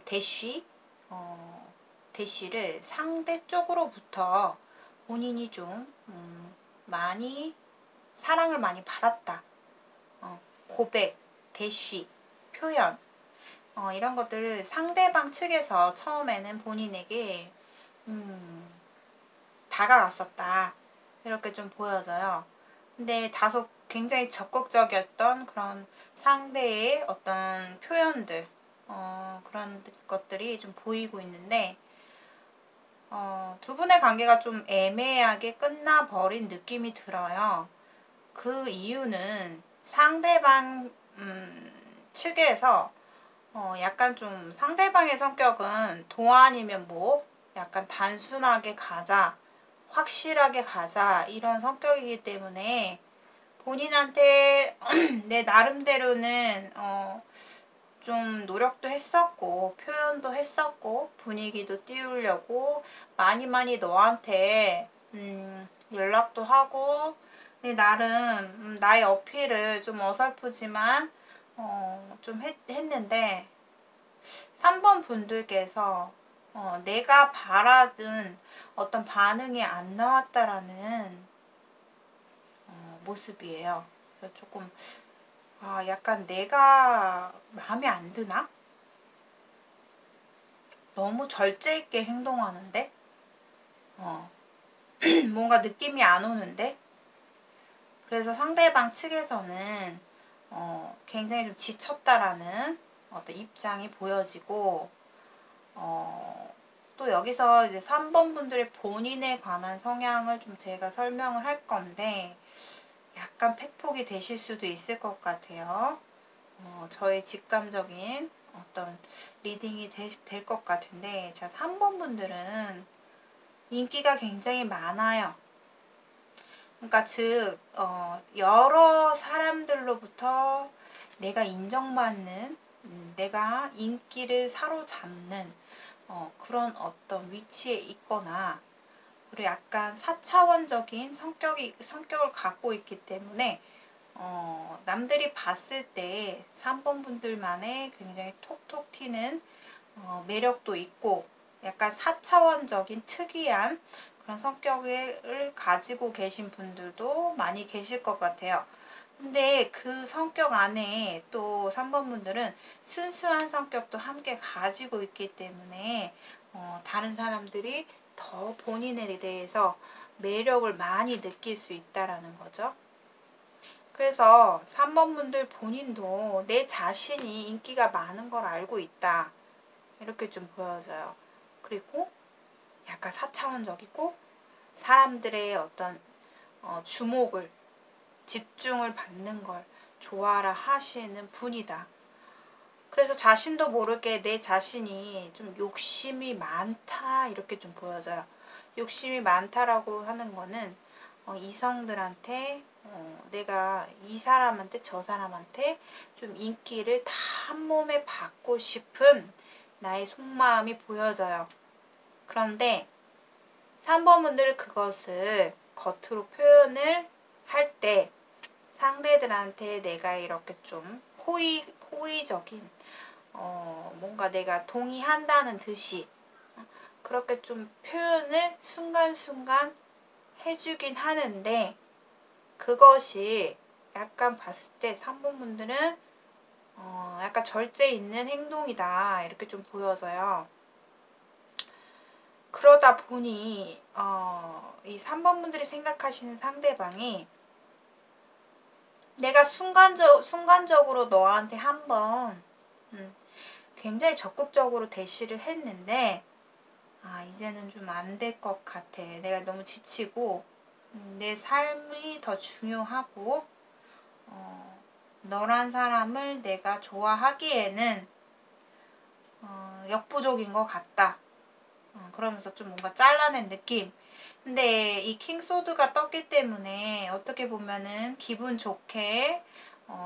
Speaker 1: 대쉬를 상대 쪽으로부터 본인이 좀 많이 사랑을 많이 받았다. 고백, 대쉬, 표현 이런 것들을 상대방 측에서 처음에는 본인에게 다가갔었다. 이렇게 좀 보여져요. 근데 다소 굉장히 적극적이었던 그런 상대의 어떤 표현들 그런 것들이 좀 보이고 있는데 두 분의 관계가 좀 애매하게 끝나버린 느낌이 들어요. 그 이유는 상대방 측에서 약간 좀 상대방의 성격은 동안이면 뭐 약간 단순하게 가자, 확실하게 가자 이런 성격이기 때문에 본인한테 내 나름대로는 좀 노력도 했었고 표현도 했었고 분위기도 띄우려고 많이 너한테 연락도 하고 나름 나의 어필을 좀 어설프지만 좀 했는데 3번 분들께서 내가 바라던 어떤 반응이 안 나왔다라는 모습이에요. 그래서 조금 약간 내가 마음에 안 드나? 너무 절제 있게 행동하는데? 뭔가 느낌이 안 오는데? 그래서 상대방 측에서는 굉장히 좀 지쳤다라는 어떤 입장이 보여지고 또 여기서 이제 3번 분들의 본인에 관한 성향을 좀 제가 설명을 할 건데 약간 팩폭이 되실 수도 있을 것 같아요. 저의 직감적인 어떤 리딩이 될 것 같은데 자 3번 분들은 인기가 굉장히 많아요. 그러니까 즉 여러 사람들로부터 내가 인정받는 내가 인기를 사로잡는 그런 어떤 위치에 있거나 그리고 약간 4차원적인 성격을 갖고 있기 때문에 남들이 봤을 때 3번 분들만의 굉장히 톡톡 튀는 매력도 있고 약간 4차원적인 특이한 그런 성격을 가지고 계신 분들도 많이 계실 것 같아요. 근데 그 성격 안에 또 3번 분들은 순수한 성격도 함께 가지고 있기 때문에 다른 사람들이 더 본인에 대해서 매력을 많이 느낄 수 있다라는 거죠. 그래서 3번 분들 본인도 내 자신이 인기가 많은 걸 알고 있다. 이렇게 좀 보여져요. 그리고 약간 4차원적이고 사람들의 어떤 주목을 집중을 받는 걸 좋아라 하시는 분이다. 그래서 자신도 모르게 내 자신이 좀 욕심이 많다 이렇게 좀 보여져요. 욕심이 많다라고 하는 거는 이성들한테 내가 이 사람한테 저 사람한테 좀 인기를 다 한 몸에 받고 싶은 나의 속마음이 보여져요. 그런데 3번 분들은 그것을 겉으로 표현을 할 때 상대들한테 내가 이렇게 좀 호의적인 뭔가 내가 동의한다는 듯이 그렇게 좀 표현을 순간순간 해주긴 하는데 그것이 약간 봤을 때 3번 분들은 약간 절제 있는 행동이다 이렇게 좀 보여져요. 그러다 보니 이 3번 분들이 생각하시는 상대방이 내가 순간적으로 너한테 한번 굉장히 적극적으로 대시를 했는데 이제는 좀 안 될 것 같아. 내가 너무 지치고 내 삶이 더 중요하고 너란 사람을 내가 좋아하기에는 역부족인 것 같다. 그러면서 좀 뭔가 잘라낸 느낌. 근데 이 킹소드가 떴기 때문에 어떻게 보면은 기분 좋게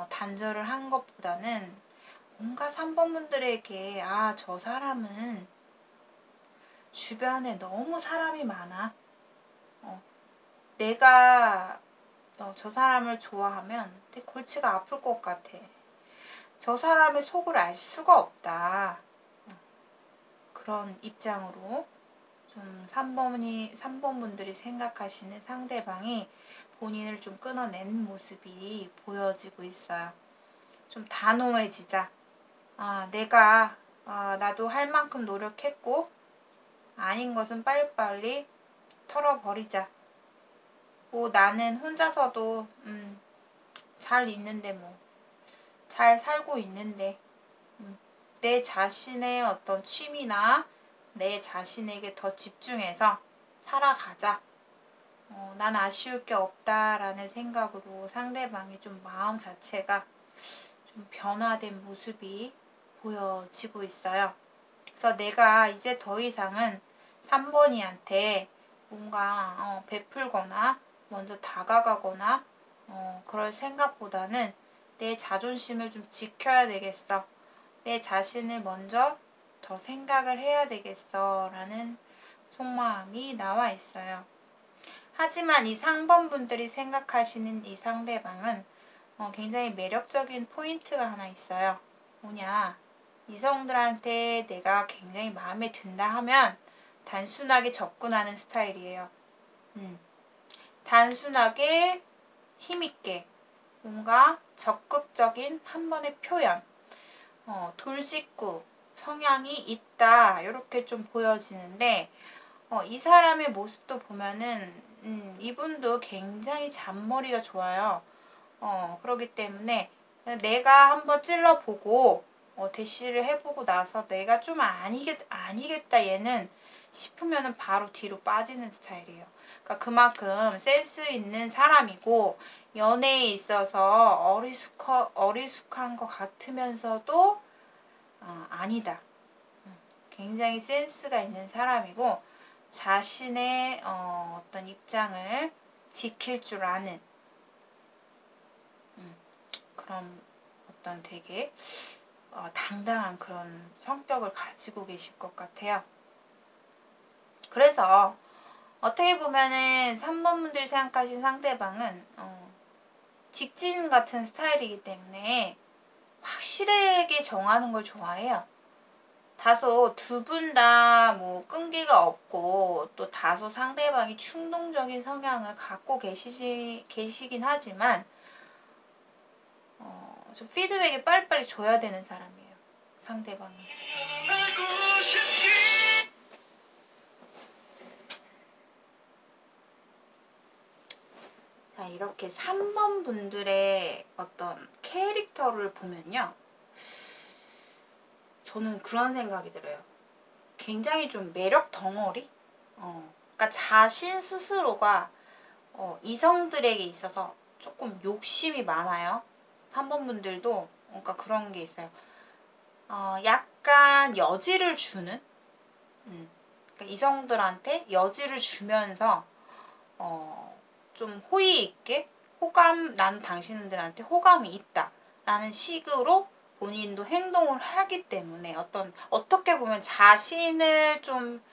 Speaker 1: 단절을 한 것보다는 뭔가 3번 분들에게 저 사람은 주변에 너무 사람이 많아. 내가 저 사람을 좋아하면 되게 골치가 아플 것 같아. 저 사람의 속을 알 수가 없다. 그런 입장으로 좀 3번 분들이 생각하시는 상대방이 본인을 좀 끊어낸 모습이 보여지고 있어요. 좀 단호해지자. 나도 할 만큼 노력했고 아닌 것은 빨리빨리 털어버리자. 뭐 나는 혼자서도 잘 있는데 잘 살고 있는데 내 자신의 어떤 취미나 내 자신에게 더 집중해서 살아가자. 난 아쉬울 게 없다라는 생각으로 상대방이 좀 마음 자체가 좀 변화된 모습이 보여지고 있어요. 그래서 내가 이제 더 이상은 3번이한테 뭔가 베풀거나 먼저 다가가거나 그럴 생각보다는 내 자존심을 좀 지켜야 되겠어. 내 자신을 먼저 더 생각을 해야 되겠어 라는 속마음이 나와 있어요. 하지만 이 상번분들이 생각하시는 이 상대방은 굉장히 매력적인 포인트가 하나 있어요. 뭐냐, 이성들한테 내가 굉장히 마음에 든다 하면 단순하게 접근하는 스타일이에요. 단순하게 힘있게 뭔가 적극적인 한 번의 표현, 돌직구 성향이 있다 이렇게 좀 보여지는데 이 사람의 모습도 보면은 이분도 굉장히 잔머리가 좋아요. 그렇기 때문에 내가 한번 찔러보고 대시를 해보고 나서 내가 좀 아니겠다 얘는 싶으면은 바로 뒤로 빠지는 스타일이에요. 그러니까 그만큼 센스 있는 사람이고 연애에 있어서 어리숙한 것 같으면서도 아니다. 굉장히 센스가 있는 사람이고 자신의 어떤 입장을 지킬 줄 아는 그런 어떤 되게 당당한 그런 성격을 가지고 계실 것 같아요. 그래서 어떻게 보면은 3번 분들이 생각하신 상대방은 직진 같은 스타일이기 때문에 확실하게 정하는 걸 좋아해요. 다소 두 분 다 뭐 끈기가 없고 또 다소 상대방이 충동적인 성향을 갖고 계시긴 하지만 좀 피드백이 빨리빨리 줘야 되는 사람이에요. 상대방이. 자, 이렇게 3번 분들의 어떤 캐릭터를 보면요. 저는 그런 생각이 들어요. 굉장히 좀 매력 덩어리? 그러니까 자신 스스로가 이성들에게 있어서 조금 욕심이 많아요. 3번 분들도 그러니까 그런 게 있어요. 약간 여지를 주는 그러니까 이성들한테 여지를 주면서 좀 호의 있게 난 당신들한테 호감이 있다 라는 식으로 본인도 행동을 하기 때문에 어떻게 보면 자신을 좀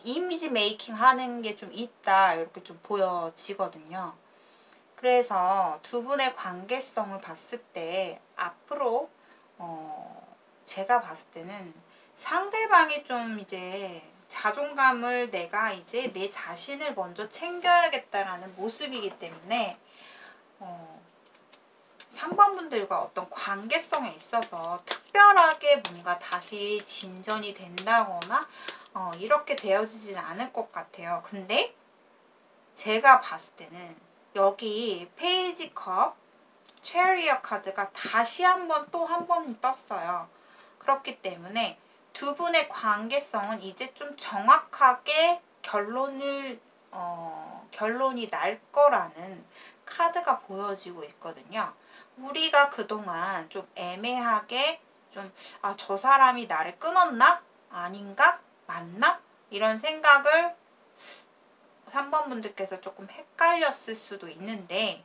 Speaker 1: 이미지 메이킹 하는 게 좀 있다 이렇게 좀 보여지거든요. 그래서 두 분의 관계성을 봤을 때 앞으로 제가 봤을 때는 상대방이 좀 이제 자존감을 내가 이제 내 자신을 먼저 챙겨야겠다라는 모습이기 때문에 3번 분들과 어떤 관계성에 있어서 특별하게 뭔가 다시 진전이 된다거나 이렇게 되어지진 않을 것 같아요. 근데 제가 봤을 때는 여기 페이지 컵 체리어 카드가 다시 한번 또 한 번 떴어요. 그렇기 때문에 두 분의 관계성은 이제 좀 정확하게 결론이 날 거라는 카드가 보여지고 있거든요. 우리가 그동안 좀 애매하게 좀, 저 사람이 나를 끊었나? 아닌가? 맞나? 이런 생각을 3번 분들께서 조금 헷갈렸을 수도 있는데,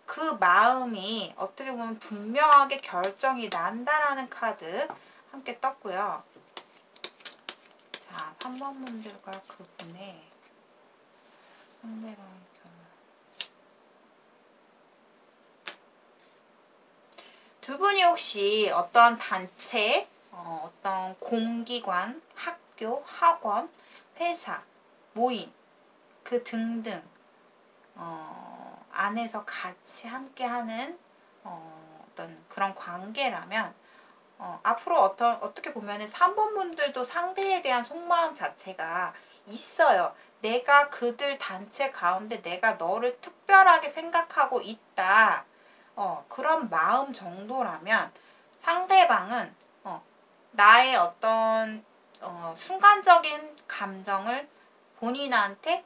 Speaker 1: 그 마음이 어떻게 보면 분명하게 결정이 난다라는 카드 함께 떴고요. 자, 3번 분들과 그분의 상대방의 결론. 두 분이 혹시 어떤 단체, 어떤 공기관, 학교, 학원, 회사, 모임, 그 등등 안에서 같이 함께하는 어떤 그런 관계라면 앞으로 어떻게 보면 3번 분들도 상대에 대한 속마음 자체가 있어요. 내가 그들 단체 가운데 내가 너를 특별하게 생각하고 있다. 그런 마음 정도라면 상대방은 나의 어떤 순간적인 감정을 본인한테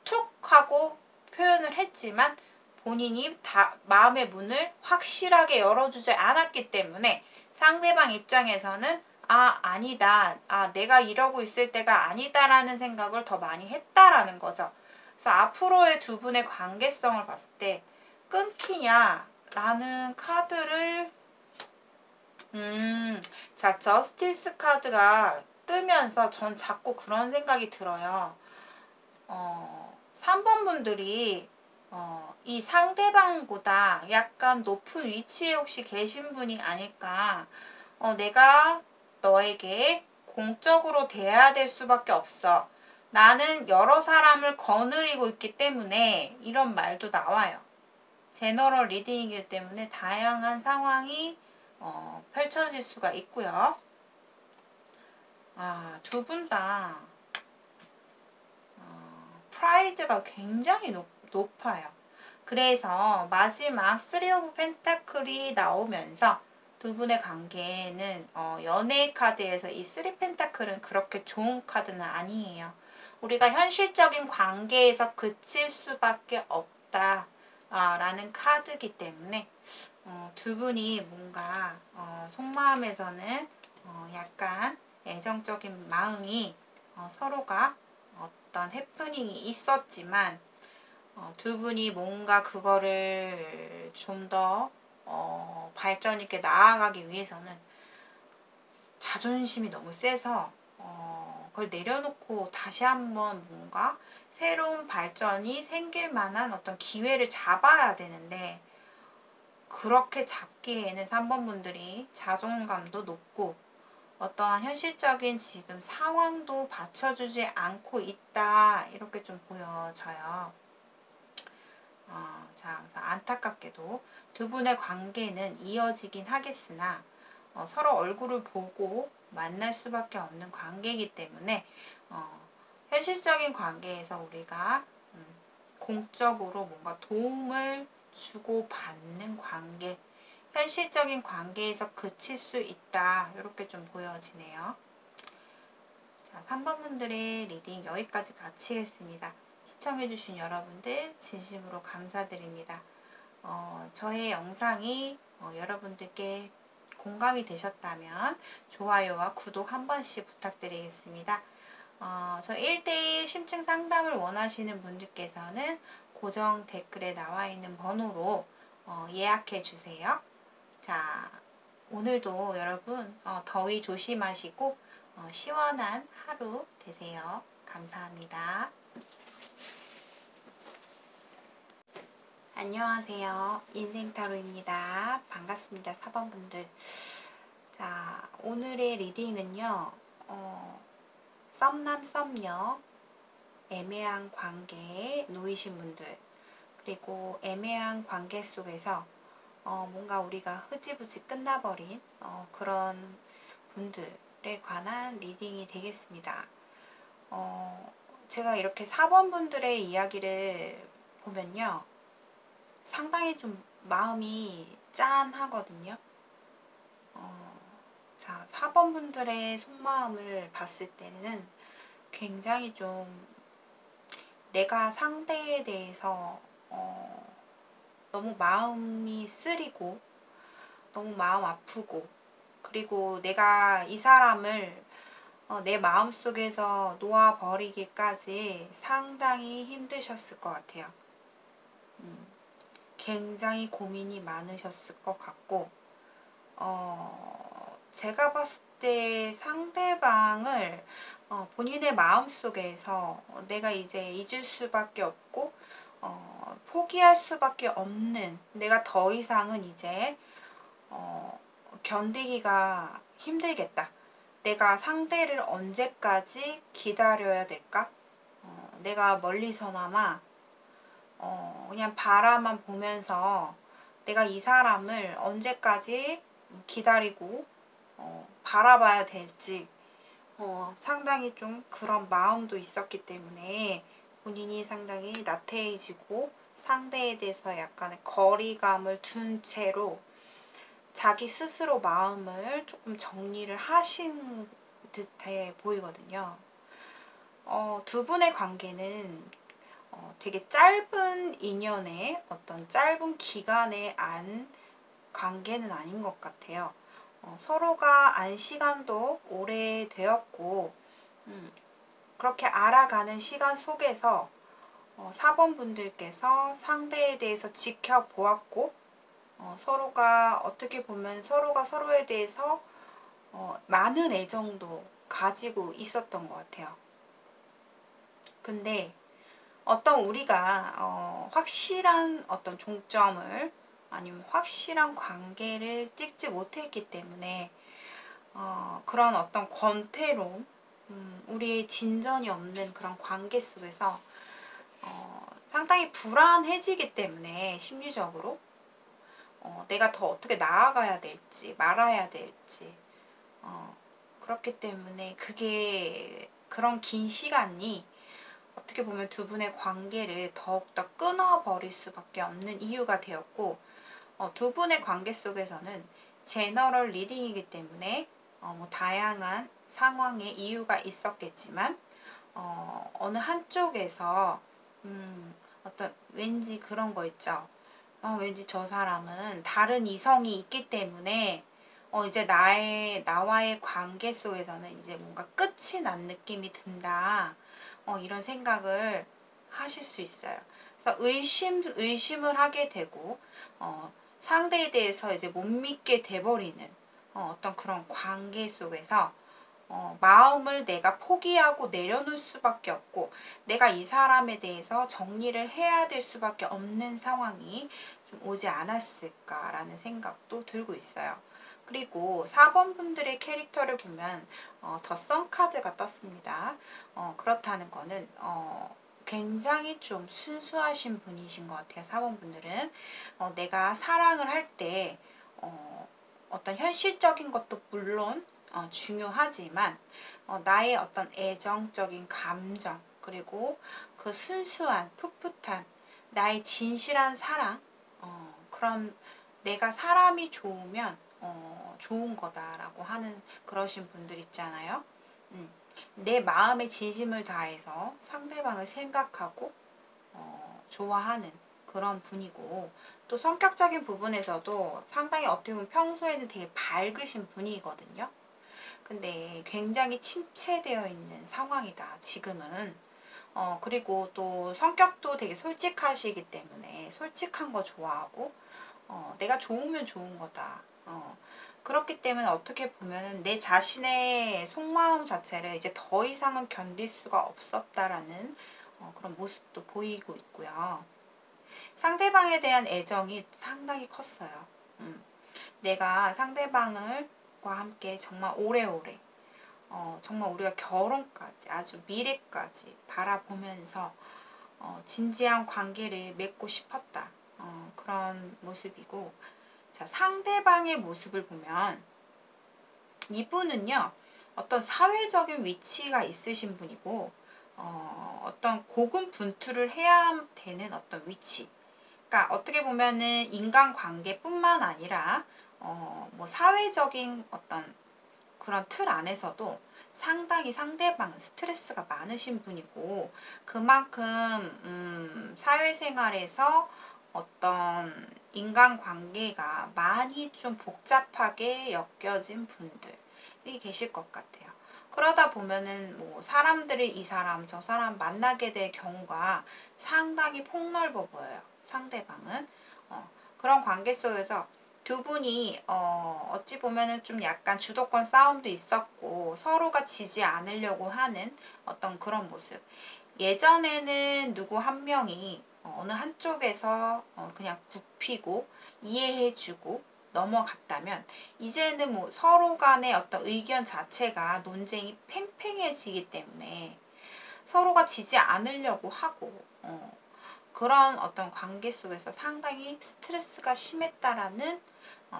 Speaker 1: 툭 하고 표현을 했지만 본인이 마음의 문을 확실하게 열어주지 않았기 때문에 상대방 입장에서는 아니다. 내가 이러고 있을 때가 아니다라는 생각을 더 많이 했다라는 거죠. 그래서 앞으로의 두 분의 관계성을 봤을 때 끊기냐라는 카드를 자, 저스티스 카드가 뜨면서 전 자꾸 그런 생각이 들어요. 3번 분들이 이 상대방보다 약간 높은 위치에 혹시 계신 분이 아닐까. 내가 너에게 공적으로 대해야 될 수밖에 없어. 나는 여러 사람을 거느리고 있기 때문에 이런 말도 나와요. 제너럴 리딩이기 때문에 다양한 상황이 펼쳐질 수가 있고요. 두 분 다 프라이드가 굉장히 높아요. 그래서 마지막 3 오브 펜타클이 나오면서 두 분의 관계는 연애의 카드에서 이 3 펜타클은 그렇게 좋은 카드는 아니에요. 우리가 현실적인 관계에서 그칠 수밖에 없다 라는 카드이기 때문에 두 분이 뭔가 속마음에서는 약간 애정적인 마음이 서로가 어떤 해프닝이 있었지만 두 분이 뭔가 그거를 좀 더 발전 있게 나아가기 위해서는 자존심이 너무 세서 그걸 내려놓고 다시 한번 뭔가 새로운 발전이 생길 만한 어떤 기회를 잡아야 되는데 그렇게 잡기에는 3번 분들이 자존감도 높고 어떠한 현실적인 지금 상황도 받쳐주지 않고 있다 이렇게 좀 보여져요. 자, 그래서 안타깝게도 두 분의 관계는 이어지긴 하겠으나 서로 얼굴을 보고 만날 수밖에 없는 관계이기 때문에 현실적인 관계에서 우리가 공적으로 뭔가 도움을 주고받는 관계, 현실적인 관계에서 그칠 수 있다 이렇게 좀 보여지네요. 자, 3번 분들의 리딩 여기까지 마치겠습니다. 시청해주신 여러분들 진심으로 감사드립니다. 저의 영상이 여러분들께 공감이 되셨다면 좋아요와 구독 한 번씩 부탁드리겠습니다. 저 1대1 심층 상담을 원하시는 분들께서는 고정 댓글에 나와 있는 번호로 예약해 주세요. 자, 오늘도 여러분 더위 조심하시고 시원한 하루 되세요. 감사합니다. 안녕하세요. 인생타로입니다. 반갑습니다. 4번 분들. 자, 오늘의 리딩은요. 썸남 썸녀 애매한 관계에 놓이신 분들 그리고 애매한 관계 속에서 뭔가 우리가 흐지부지 끝나버린 그런 분들에 관한 리딩이 되겠습니다. 제가 이렇게 4번 분들의 이야기를 보면요. 상당히 좀 마음이 짠하거든요. 자, 4번 분들의 속마음을 봤을 때는 굉장히 좀 내가 상대에 대해서 너무 마음이 쓰리고 너무 마음 아프고, 그리고 내가 이 사람을 내 마음속에서 놓아버리기까지 상당히 힘드셨을 것 같아요. 굉장히 고민이 많으셨을 것 같고, 제가 봤을 때 상대방을 본인의 마음속에서 내가 이제 잊을 수밖에 없고 포기할 수밖에 없는, 내가 더 이상은 이제 견디기가 힘들겠다. 내가 상대를 언제까지 기다려야 될까? 내가 멀리서나마 그냥 바라만 보면서 내가 이 사람을 언제까지 기다리고 바라봐야 될지 상당히 좀 그런 마음도 있었기 때문에 본인이 상당히 나태해지고 상대에 대해서 약간의 거리감을 둔 채로 자기 스스로 마음을 조금 정리를 하신 듯해 보이거든요. 두 분의 관계는 되게 짧은 인연의 어떤 짧은 기간에 안 관계는 아닌 것 같아요. 서로가 안 시간도 오래되었고 그렇게 알아가는 시간 속에서 4번 분들께서 상대에 대해서 지켜보았고 서로가 어떻게 보면 서로가 서로에 대해서 많은 애정도 가지고 있었던 것 같아요. 근데 어떤 우리가 확실한 어떤 종점을 아니면 확실한 관계를 찍지 못했기 때문에 그런 어떤 권태로움, 우리의 진전이 없는 그런 관계 속에서 상당히 불안해지기 때문에 심리적으로 내가 더 어떻게 나아가야 될지 말아야 될지 그렇기 때문에 그게 그런 긴 시간이 어떻게 보면 두 분의 관계를 더욱더 끊어버릴 수밖에 없는 이유가 되었고 두 분의 관계 속에서는 제너럴 리딩이기 때문에 뭐 다양한 상황의 이유가 있었겠지만 어느 한쪽에서 어떤 왠지 그런 거 있죠. 왠지 저 사람은 다른 이성이 있기 때문에 이제 나와의 관계 속에서는 이제 뭔가 끝이 난 느낌이 든다. 이런 생각을 하실 수 있어요. 그래서 의심을 하게 되고, 상대에 대해서 이제 못 믿게 돼버리는, 어떤 그런 관계 속에서, 마음을 내가 포기하고 내려놓을 수밖에 없고, 내가 이 사람에 대해서 정리를 해야 될 수밖에 없는 상황이 좀 오지 않았을까라는 생각도 들고 있어요. 그리고 4번 분들의 캐릭터를 보면 더 선 카드가 떴습니다. 그렇다는 거는 굉장히 좀 순수하신 분이신 것 같아요. 4번 분들은 내가 사랑을 할 때 어떤 현실적인 것도 물론 중요하지만 나의 어떤 애정적인 감정, 그리고 그 순수한 풋풋한 나의 진실한 사랑, 그런 내가 사람이 좋으면 좋은 거다라고 하는 그러신 분들 있잖아요. 내 마음의 진심을 다해서 상대방을 생각하고 좋아하는 그런 분이고, 또 성격적인 부분에서도 상당히 어떻게 보면 평소에는 되게 밝으신 분이거든요. 근데 굉장히 침체되어 있는 상황이다 지금은. 그리고 또 성격도 되게 솔직하시기 때문에 솔직한 거 좋아하고 내가 좋으면 좋은 거다. 그렇기 때문에 어떻게 보면 내 자신의 속마음 자체를 이제 더 이상은 견딜 수가 없었다라는 그런 모습도 보이고 있고요. 상대방에 대한 애정이 상당히 컸어요. 내가 상대방과 함께 정말 오래오래 정말 우리가 결혼까지 아주 미래까지 바라보면서 진지한 관계를 맺고 싶었다. 그런 모습이고, 자, 상대방의 모습을 보면 이분은요 어떤 사회적인 위치가 있으신 분이고 어떤 고군분투를 해야 되는 어떤 위치, 그러니까 어떻게 보면은 인간관계뿐만 아니라 뭐 사회적인 어떤 그런 틀 안에서도 상당히 상대방은 스트레스가 많으신 분이고 그만큼 사회생활에서 어떤 인간관계가 많이 좀 복잡하게 엮여진 분들이 계실 것 같아요. 그러다 보면은 뭐 사람들이 이 사람 저 사람 만나게 될 경우가 상당히 폭넓어 보여요. 상대방은 그런 관계 속에서 두 분이 어찌 보면은 좀 약간 주도권 싸움도 있었고 서로가 지지 않으려고 하는 어떤 그런 모습. 예전에는 누구 한 명이 어느 한쪽에서 그냥 굽히고 이해해주고 넘어갔다면 이제는 뭐 서로 간의 어떤 의견 자체가 논쟁이 팽팽해지기 때문에 서로가 지지 않으려고 하고 그런 어떤 관계 속에서 상당히 스트레스가 심했다라는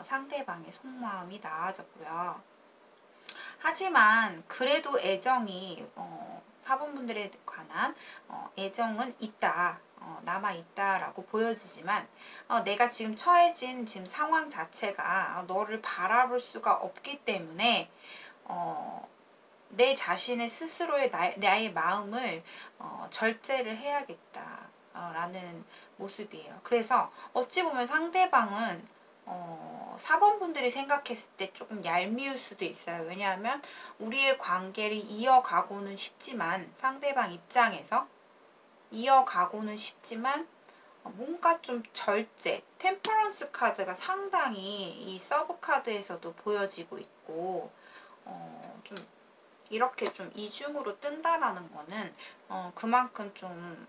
Speaker 1: 상대방의 속마음이 나아졌고요. 하지만 그래도 애정이 사본분들에 관한 애정은 있다. 남아있다라고 보여지지만 내가 지금 처해진 지금 상황 자체가 너를 바라볼 수가 없기 때문에 내 자신의 스스로의 나의 마음을 절제를 해야겠다 라는 모습이에요. 그래서 어찌 보면 상대방은 4번 분들이 생각했을 때 조금 얄미울 수도 있어요. 왜냐하면 우리의 관계를 이어가고는 싶지만 상대방 입장에서 이어가고는 싶지만 뭔가 좀 절제, 템퍼런스 카드가 상당히 이 서브 카드에서도 보여지고 있고 좀 이렇게 좀 이중으로 뜬다라는 거는 그만큼 좀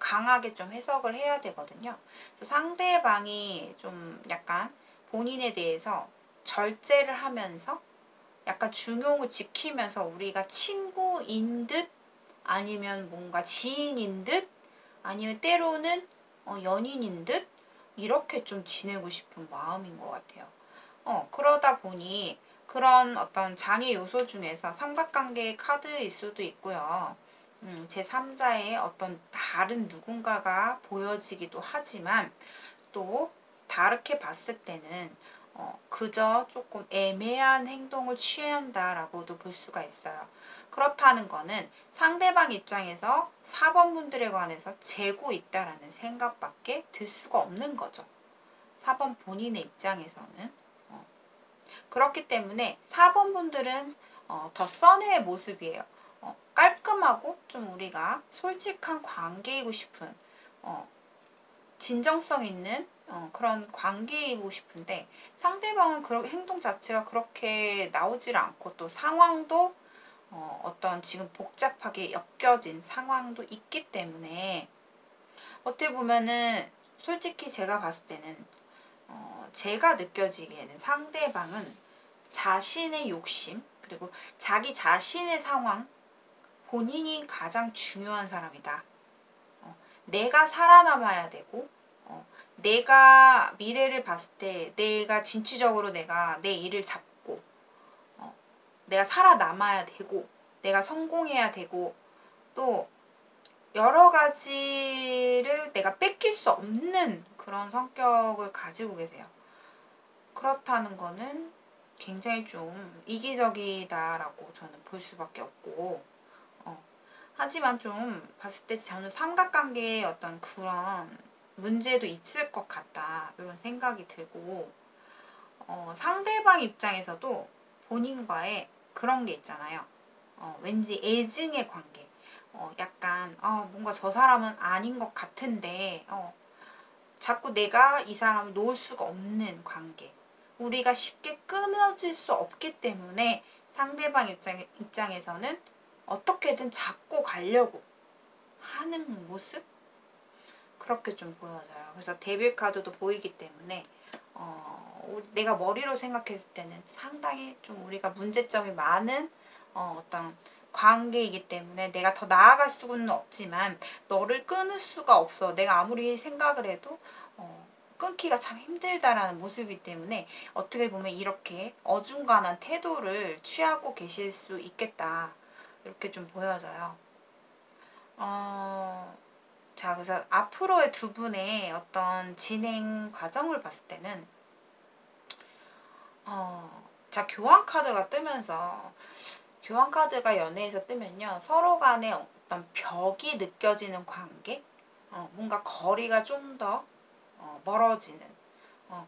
Speaker 1: 강하게 좀 해석을 해야 되거든요. 그래서 상대방이 좀 약간 본인에 대해서 절제를 하면서 약간 중용을 지키면서 우리가 친구인 듯 아니면 뭔가 지인인 듯 아니면 때로는 연인인 듯 이렇게 좀 지내고 싶은 마음인 것 같아요. 그러다 보니 그런 어떤 장애 요소 중에서 삼각관계의 카드일 수도 있고요. 제3자의 어떤 다른 누군가가 보여지기도 하지만 또 다르게 봤을 때는 그저 조금 애매한 행동을 취한다라고도 볼 수가 있어요. 그렇다는 거는 상대방 입장에서 4번 분들에 관해서 재고 있다라는 생각밖에 들 수가 없는 거죠. 4번 본인의 입장에서는. 그렇기 때문에 4번 분들은 더 선의 모습이에요. 깔끔하고 좀 우리가 솔직한 관계이고 싶은 진정성 있는 그런 관계이고 싶은데 상대방은 그런 행동 자체가 그렇게 나오질 않고 또 상황도 어떤 지금 복잡하게 엮여진 상황도 있기 때문에 어떻게 보면은 솔직히 제가 봤을 때는 제가 느껴지기에는 상대방은 자신의 욕심 그리고 자기 자신의 상황 본인이 가장 중요한 사람이다. 내가 살아남아야 되고 내가 미래를 봤을 때 내가 진취적으로 내가 내 일을 잡고 내가 살아남아야 되고 내가 성공해야 되고 또 여러 가지를 내가 뺏길 수 없는 그런 성격을 가지고 계세요. 그렇다는 거는 굉장히 좀 이기적이다라고 저는 볼 수밖에 없고 하지만 좀 봤을 때 저는 삼각관계에 어떤 그런 문제도 있을 것 같다 이런 생각이 들고 상대방 입장에서도 본인과의 그런 게 있잖아요. 왠지 애증의 관계 약간 뭔가 저 사람은 아닌 것 같은데 자꾸 내가 이 사람을 놓을 수가 없는 관계 우리가 쉽게 끊어질 수 없기 때문에 상대방 입장에서는 어떻게든 잡고 가려고 하는 모습? 그렇게 좀 보여져요. 그래서 데빌 카드도 보이기 때문에 내가 머리로 생각했을 때는 상당히 좀 우리가 문제점이 많은 어떤 관계이기 때문에 내가 더 나아갈 수는 없지만 너를 끊을 수가 없어. 내가 아무리 생각을 해도 끊기가 참 힘들다라는 모습이기 때문에 어떻게 보면 이렇게 어중간한 태도를 취하고 계실 수 있겠다. 이렇게 좀 보여져요. 자, 그래서 앞으로의 두 분의 어떤 진행 과정을 봤을 때는 자, 교환 카드가 뜨면서 교환 카드가 연애에서 뜨면요. 서로 간에 어떤 벽이 느껴지는 관계? 뭔가 거리가 좀 더 멀어지는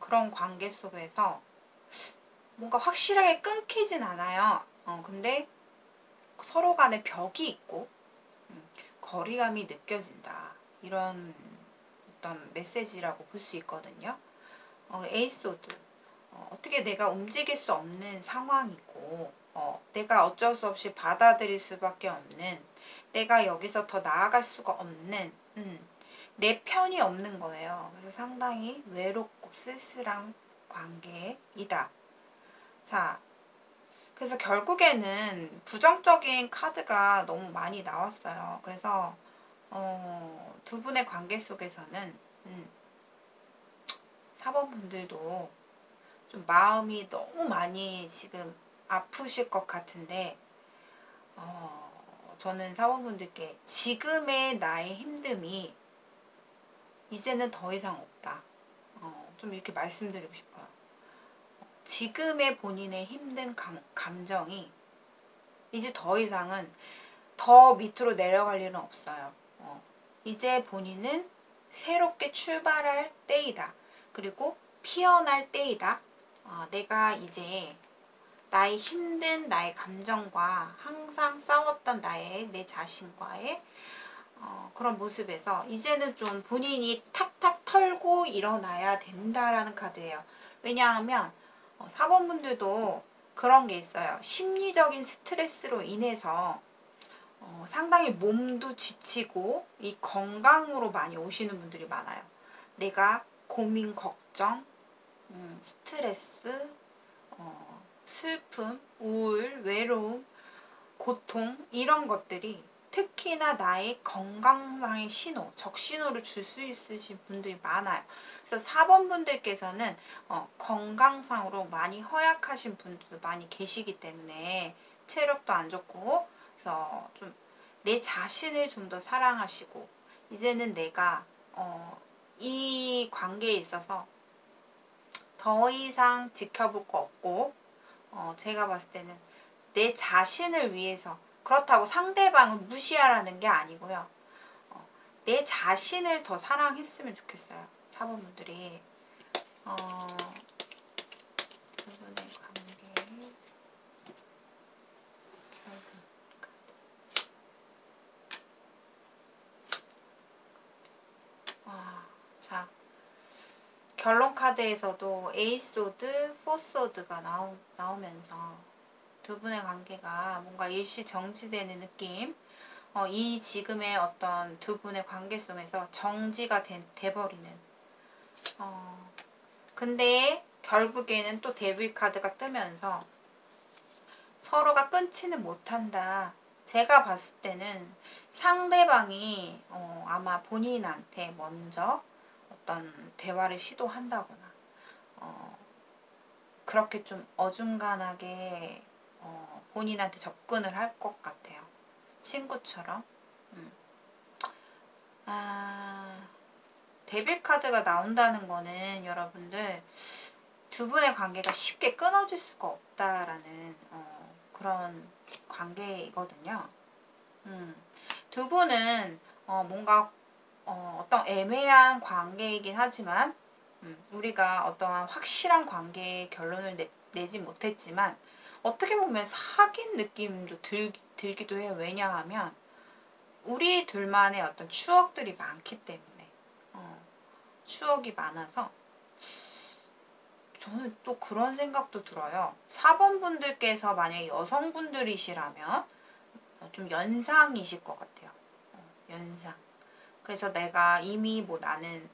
Speaker 1: 그런 관계 속에서 뭔가 확실하게 끊기진 않아요. 근데 서로 간에 벽이 있고 거리감이 느껴진다. 이런 어떤 메시지라고 볼 수 있거든요. 에이스오드. 어떻게 내가 움직일 수 없는 상황이고 내가 어쩔 수 없이 받아들일 수밖에 없는, 내가 여기서 더 나아갈 수가 없는 내 편이 없는 거예요. 그래서 상당히 외롭고 쓸쓸한 관계이다. 자, 그래서 결국에는 부정적인 카드가 너무 많이 나왔어요. 그래서 두 분의 관계 속에서는 4번 분들도 좀 마음이 너무 많이 지금 아프실 것 같은데 저는 4번 분들께 지금의 나의 힘듦이 이제는 더 이상 없다. 좀 이렇게 말씀드리고 싶어요. 지금의 본인의 힘든 감정이 이제 더 이상은 더 밑으로 내려갈 일은 없어요. 이제 본인은 새롭게 출발할 때이다. 그리고 피어날 때이다. 내가 이제 나의 힘든 나의 감정과 항상 싸웠던 내 자신과의 그런 모습에서 이제는 좀 본인이 탁탁 털고 일어나야 된다라는 카드예요. 왜냐하면 4번 분들도 그런 게 있어요. 심리적인 스트레스로 인해서 상당히 몸도 지치고 이 건강으로 많이 오시는 분들이 많아요. 내가 고민, 걱정, 스트레스, 슬픔, 우울, 외로움, 고통 이런 것들이 특히나 나의 건강상의 신호, 적신호를 줄 수 있으신 분들이 많아요. 그래서 4번 분들께서는 건강상으로 많이 허약하신 분들도 많이 계시기 때문에 체력도 안 좋고, 그래서 좀 내 자신을 좀 더 사랑하시고 이제는 내가 이 관계에 있어서 더 이상 지켜볼 거 없고 제가 봤을 때는 내 자신을 위해서, 그렇다고 상대방을 무시하라는 게 아니고요. 내 자신을 더 사랑했으면 좋겠어요. 4번 분들이 두 분의 관계 결국 자, 결론 카드에서도 에이스오드, 포스오드가 나오면서 두 분의 관계가 뭔가 일시 정지되는 느낌, 이 지금의 어떤 두 분의 관계 속에서 정지가 돼버리는 근데 결국에는 또 데빌 카드가 뜨면서 서로가 끊지는 못한다. 제가 봤을 때는 상대방이 아마 본인한테 먼저 어떤 대화를 시도한다거나 그렇게 좀 어중간하게 본인한테 접근을 할 것 같아요. 친구처럼. 데빌 카드가 나온다는 거는 여러분들 두 분의 관계가 쉽게 끊어질 수가 없다라는 그런 관계이거든요. 두 분은 뭔가 어떤 애매한 관계이긴 하지만 우리가 어떠한 확실한 관계의 결론을 내지 못했지만 어떻게 보면 사귄 느낌도 들기도 해요. 왜냐하면 우리 둘만의 어떤 추억들이 많기 때문에 추억이 많아서 저는 또 그런 생각도 들어요. 4번 분들께서 만약에 여성분들이시라면 좀 연상이실 것 같아요. 연상. 그래서 내가 이미 나는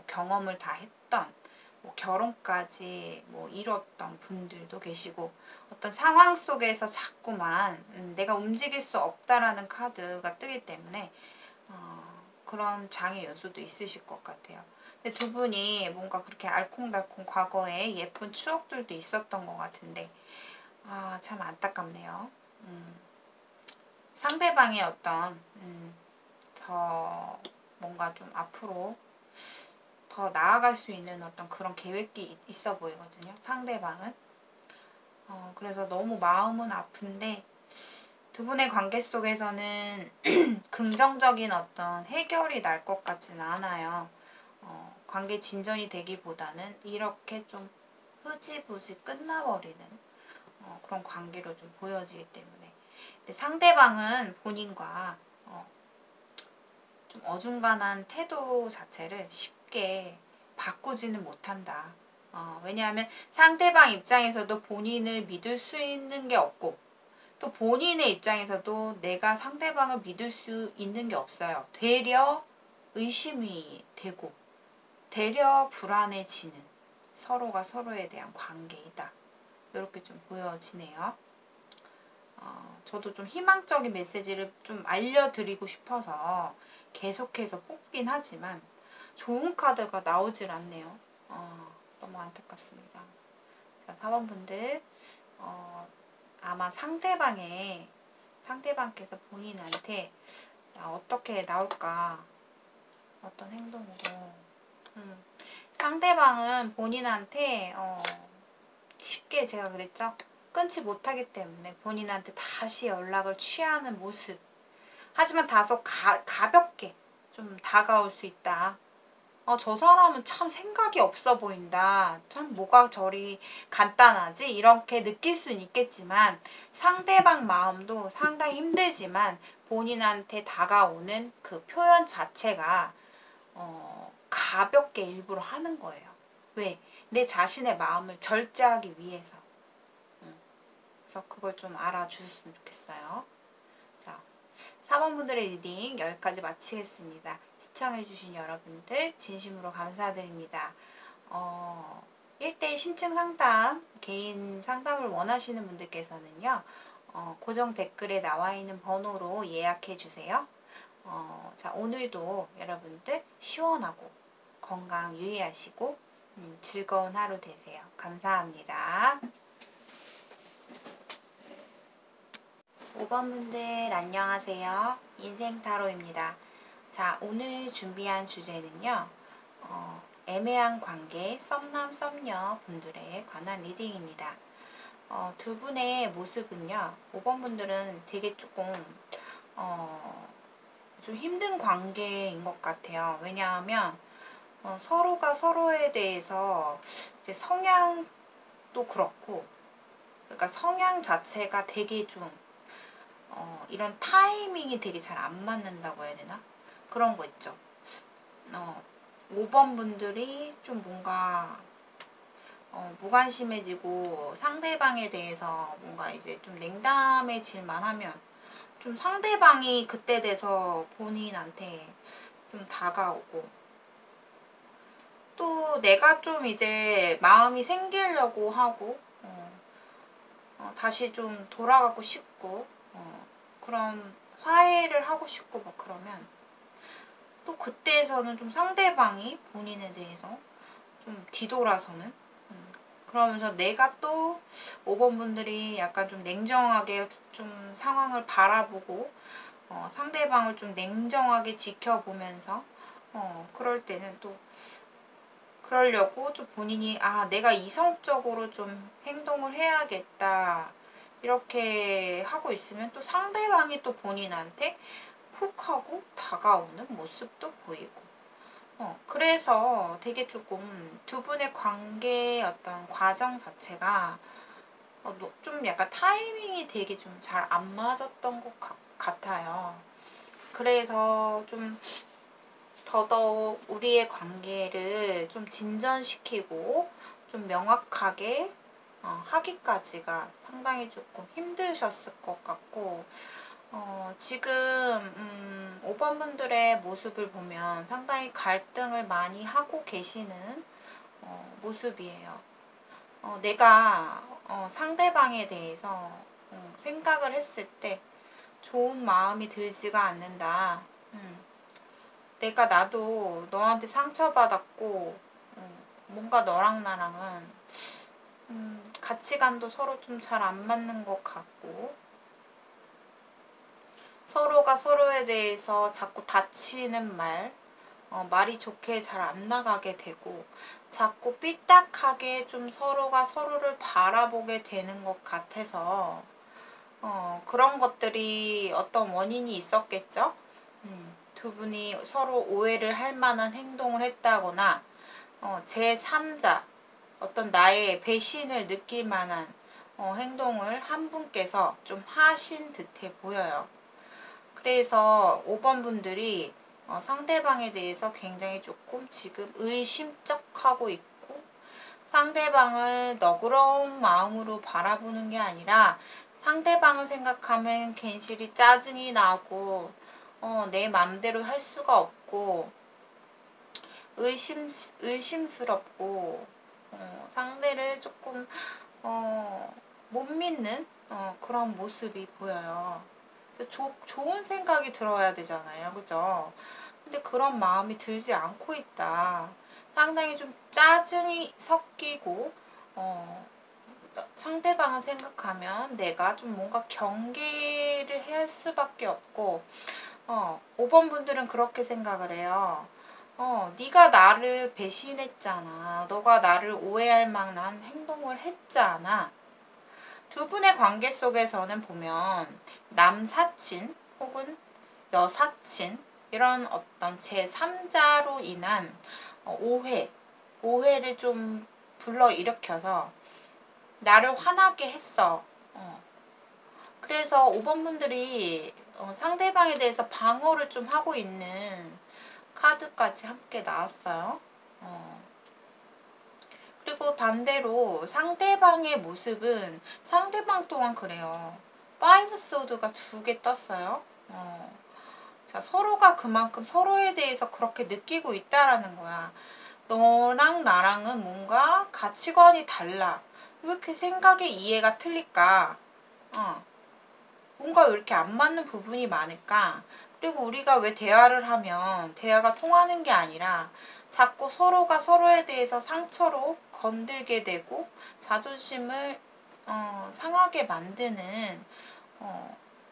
Speaker 1: 경험을 다 했던 결혼까지 이뤘던 분들도 계시고, 어떤 상황 속에서 자꾸만 내가 움직일 수 없다라는 카드가 뜨기 때문에 그런 장애 요소도 있으실 것 같아요. 근데 두 분이 뭔가 그렇게 알콩달콩 과거에 예쁜 추억들도 있었던 것 같은데 참 안타깝네요. 상대방의 어떤 더 뭔가 좀 앞으로 더 나아갈 수 있는 어떤 그런 계획이 있어 보이거든요. 상대방은. 그래서 너무 마음은 아픈데 두 분의 관계 속에서는 긍정적인 어떤 해결이 날 것 같지는 않아요. 관계 진전이 되기보다는 이렇게 좀 흐지부지 끝나버리는 그런 관계로 좀 보여지기 때문에. 근데 상대방은 본인과 좀 어중간한 태도 자체를 쉽게 바꾸지는 못한다. 왜냐하면 상대방 입장에서도 본인을 믿을 수 있는 게 없고 또 본인의 입장에서도 내가 상대방을 믿을 수 있는 게 없어요. 되려 의심이 되고 되려 불안해지는 서로가 서로에 대한 관계이다. 이렇게 좀 보여지네요. 저도 좀 희망적인 메시지를 좀 알려드리고 싶어서 계속해서 뽑긴 하지만 좋은 카드가 나오질 않네요. 너무 안타깝습니다. 자, 4번분들 아마 상대방께서 본인한테 어떻게 나올까, 어떤 행동으로 상대방은 본인한테 쉽게 제가 그랬죠? 끊지 못하기 때문에 본인한테 다시 연락을 취하는 모습. 하지만 다소 가볍게 좀 다가올 수 있다. 저 사람은 참 생각이 없어 보인다. 참 뭐가 저리 간단하지? 이렇게 느낄 수는 있겠지만 상대방 마음도 상당히 힘들지만 본인한테 다가오는 그 표현 자체가 가볍게 일부러 하는 거예요. 왜? 내 자신의 마음을 절제하기 위해서. 그래서 그걸 좀 알아주셨으면 좋겠어요. 자, 4번분들의 리딩 여기까지 마치겠습니다. 시청해주신 여러분들 진심으로 감사드립니다. 1대1 심층 상담, 개인 상담을 원하시는 분들께서는요. 고정 댓글에 나와 있는 번호로 예약해주세요. 자, 오늘도 여러분들 시원하고 건강 유의하시고 즐거운 하루 되세요. 감사합니다. 5번분들 안녕하세요. 인생타로입니다. 자, 오늘 준비한 주제는요. 애매한 관계 썸남 썸녀 분들에 관한 리딩입니다. 두 분의 모습은요. 5번분들은 되게 조금 좀 힘든 관계인 것 같아요. 왜냐하면 서로가 서로에 대해서 이제 성향도 그렇고 그러니까 성향 자체가 되게 좀 이런 타이밍이 되게 잘 안 맞는다고 해야 되나? 그런 거 있죠. 5번 분들이 좀 뭔가 무관심해지고 상대방에 대해서 뭔가 이제 좀 냉담해질만 하면 좀 상대방이 그때 돼서 본인한테 좀 다가오고 또 내가 좀 이제 마음이 생기려고 하고 다시 좀 돌아가고 싶고 그런 화해를 하고 싶고 막 그러면 또 그때에서는 좀 상대방이 본인에 대해서 좀 뒤돌아서는 그러면서 내가 또 5번 분들이 약간 좀 냉정하게 좀 상황을 바라보고 상대방을 좀 냉정하게 지켜보면서 그럴 때는 또 그러려고 좀 본인이 내가 이성적으로 좀 행동을 해야겠다 이렇게 하고 있으면 또 상대방이 또 본인한테 훅 하고 다가오는 모습도 보이고 그래서 되게 조금 두 분의 관계 어떤 과정 자체가 좀 약간 타이밍이 되게 좀 잘 안 맞았던 것 같아요. 그래서 좀 더더욱 우리의 관계를 좀 진전시키고 좀 명확하게 하기까지가 상당히 조금 힘드셨을 것 같고 지금 5번 분들의 모습을 보면 상당히 갈등을 많이 하고 계시는 모습이에요. 내가 상대방에 대해서 생각을 했을 때 좋은 마음이 들지가 않는다. 내가 나도 너한테 상처받았고 뭔가 너랑 나랑은 가치관도 서로 좀 잘 안 맞는 것 같고 서로가 서로에 대해서 자꾸 다치는 말 말이 좋게 잘 안 나가게 되고 자꾸 삐딱하게 좀 서로가 서로를 바라보게 되는 것 같아서 그런 것들이 어떤 원인이 있었겠죠? 두 분이 서로 오해를 할 만한 행동을 했다거나 제3자 어떤 나의 배신을 느낄 만한 행동을 한 분께서 좀 하신 듯해 보여요. 그래서 5번 분들이 상대방에 대해서 굉장히 조금 지금 의심쩍하고 있고 상대방을 너그러운 마음으로 바라보는 게 아니라 상대방을 생각하면 괜시리 짜증이 나고 내 맘대로 할 수가 없고 의심스럽고 상대를 조금 못 믿는 그런 모습이 보여요. 그래서 좋은 생각이 들어야 되잖아요. 그죠? 근데 그런 마음이 들지 않고 있다. 상당히 좀 짜증이 섞이고 상대방을 생각하면 내가 좀 뭔가 경계를 해야 할 수밖에 없고 5번 분들은 그렇게 생각을 해요. 네가 나를 배신했잖아. 너가 나를 오해할 만한 행동을 했잖아. 두 분의 관계 속에서는 보면 남사친 혹은 여사친 이런 어떤 제3자로 인한 오해를 좀 불러일으켜서 나를 화나게 했어. 그래서 5번 분들이 상대방에 대해서 방어를 좀 하고 있는 카드까지 함께 나왔어요. 그리고 반대로 상대방의 모습은 상대방 또한 그래요. 5 소드가 2개 떴어요. 자, 서로가 그만큼 서로에 대해서 그렇게 느끼고 있다라는 거야. 너랑 나랑은 뭔가 가치관이 달라. 왜 이렇게 생각의 이해가 틀릴까? 뭔가 왜 이렇게 안 맞는 부분이 많을까? 그리고 우리가 왜 대화를 하면 대화가 통하는 게 아니라 자꾸 서로가 서로에 대해서 상처로 건들게 되고 자존심을 상하게 만드는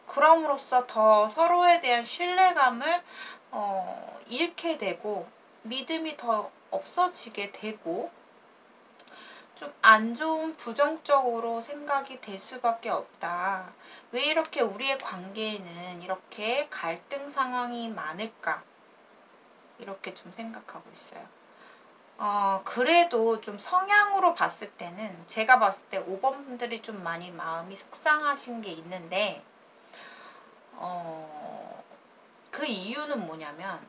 Speaker 1: 그럼으로써 더 서로에 대한 신뢰감을 잃게 되고 믿음이 더 없어지게 되고 좀 안 좋은 부정적으로 생각이 될 수밖에 없다. 왜 이렇게 우리의 관계에는 이렇게 갈등 상황이 많을까? 이렇게 좀 생각하고 있어요. 그래도 좀 성향으로 봤을 때는 제가 봤을 때 5번 분들이 좀 많이 마음이 속상하신 게 있는데 그 이유는 뭐냐면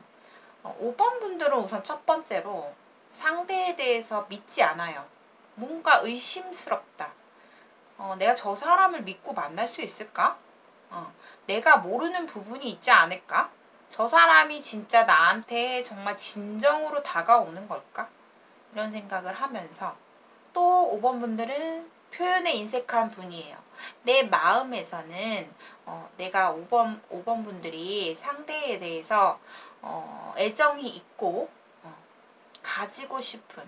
Speaker 1: 5번 분들은 우선 첫 번째로 상대에 대해서 믿지 않아요. 뭔가 의심스럽다. 내가 저 사람을 믿고 만날 수 있을까? 내가 모르는 부분이 있지 않을까? 저 사람이 진짜 나한테 정말 진정으로 다가오는 걸까? 이런 생각을 하면서 또 5번 분들은 표현에 인색한 분이에요. 내 마음에서는 내가 5번 분들이 상대에 대해서 애정이 있고 가지고 싶은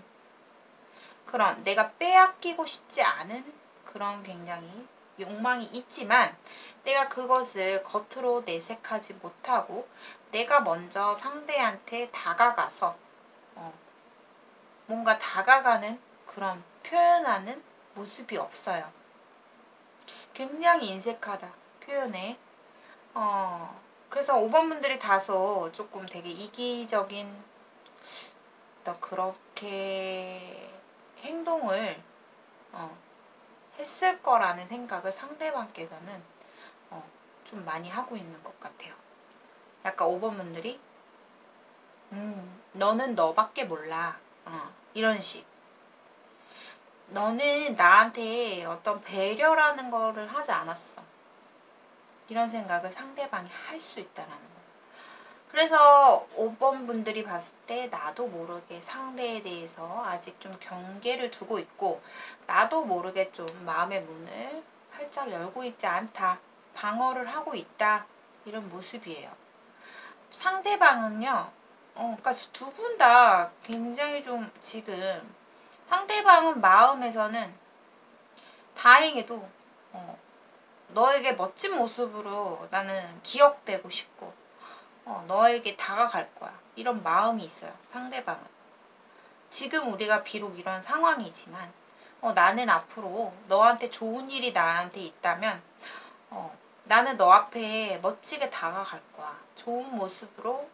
Speaker 1: 그런 내가 빼앗기고 싶지 않은 그런 굉장히 욕망이 있지만 내가 그것을 겉으로 내색하지 못하고 내가 먼저 상대한테 다가가서 뭔가 다가가는 그런 표현하는 모습이 없어요. 굉장히 인색하다 표현에. 그래서 5번 분들이 다소 조금 되게 이기적인 그렇게 행동을 했을 거라는 생각을 상대방께서는 좀 많이 하고 있는 것 같아요. 약간 5번 분들이 너는 너밖에 몰라. 이런 식. 너는 나한테 어떤 배려라는 거를 하지 않았어. 이런 생각을 상대방이 할 수 있다라는 거예요. 그래서 5번 분들이 봤을 때 나도 모르게 상대에 대해서 아직 좀 경계를 두고 있고 나도 모르게 좀 마음의 문을 활짝 열고 있지 않다. 방어를 하고 있다. 이런 모습이에요. 상대방은요. 그러니까 두 분 다 굉장히 좀 지금 상대방은 마음에서는 다행히도 너에게 멋진 모습으로 나는 기억되고 싶고 너에게 다가갈 거야. 이런 마음이 있어요. 상대방은. 지금 우리가 비록 이런 상황이지만 나는 앞으로 너한테 좋은 일이 나한테 있다면 나는 너 앞에 멋지게 다가갈 거야. 좋은 모습으로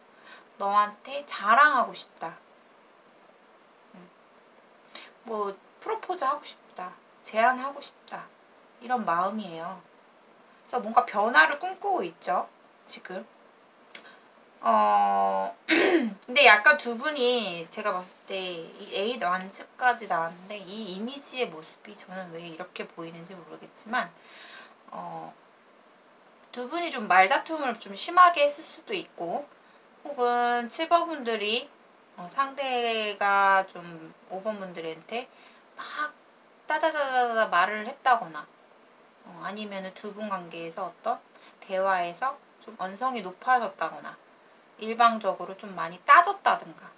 Speaker 1: 너한테 자랑하고 싶다. 뭐 프로포즈 하고 싶다. 제안하고 싶다. 이런 마음이에요. 그래서 뭔가 변화를 꿈꾸고 있죠. 지금. 근데 약간 두 분이 제가 봤을 때 이 에잇 완즈까지 나왔는데 이 이미지의 모습이 저는 왜 이렇게 보이는지 모르겠지만 두 분이 좀 말다툼을 좀 심하게 했을 수도 있고 혹은 7번 분들이 상대가 좀 5번 분들한테 막 따다다다다 말을 했다거나 아니면 두 분 관계에서 어떤 대화에서 좀 언성이 높아졌다거나 일방적으로 좀 많이 따졌다든가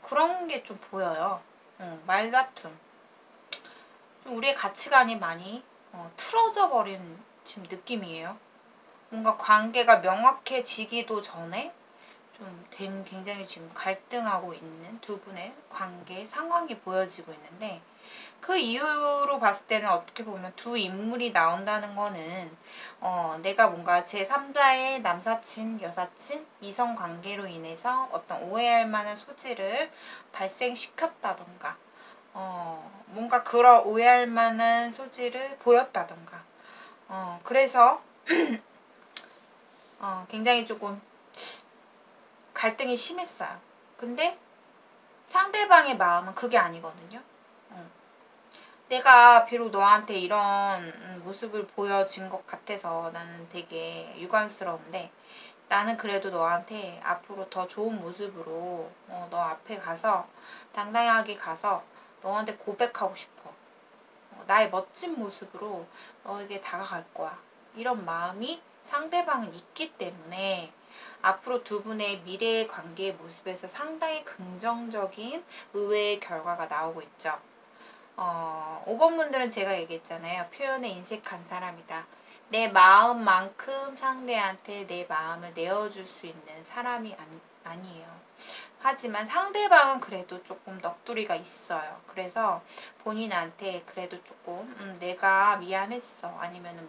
Speaker 1: 그런 게 좀 보여요. 말다툼. 좀 우리의 가치관이 많이 틀어져 버린 지금 느낌이에요. 뭔가 관계가 명확해지기도 전에 좀 굉장히 지금 갈등하고 있는 두 분의 관계 상황이 보여지고 있는데 그 이유로 봤을 때는 어떻게 보면 두 인물이 나온다는 거는 내가 뭔가 제3자의 남사친, 여사친, 이성 관계로 인해서 어떤 오해할 만한 소지를 발생시켰다던가 뭔가 그런 오해할 만한 소지를 보였다던가 그래서 굉장히 조금 갈등이 심했어요. 근데 상대방의 마음은 그게 아니거든요. 내가 비록 너한테 이런 모습을 보여진 것 같아서 나는 되게 유감스러운데 나는 그래도 너한테 앞으로 더 좋은 모습으로 너 앞에 가서 당당하게 가서 너한테 고백하고 싶어. 나의 멋진 모습으로 너에게 다가갈 거야. 이런 마음이 상대방은 있기 때문에 앞으로 두 분의 미래의 관계의 모습에서 상당히 긍정적인 의외의 결과가 나오고 있죠. 5번 분들은 제가 얘기했잖아요. 표현에 인색한 사람이다. 내 마음만큼 상대한테 내 마음을 내어줄 수 있는 사람이 아니에요. 하지만 상대방은 그래도 조금 넋두리가 있어요. 그래서 본인한테 그래도 조금 내가 미안했어. 아니면은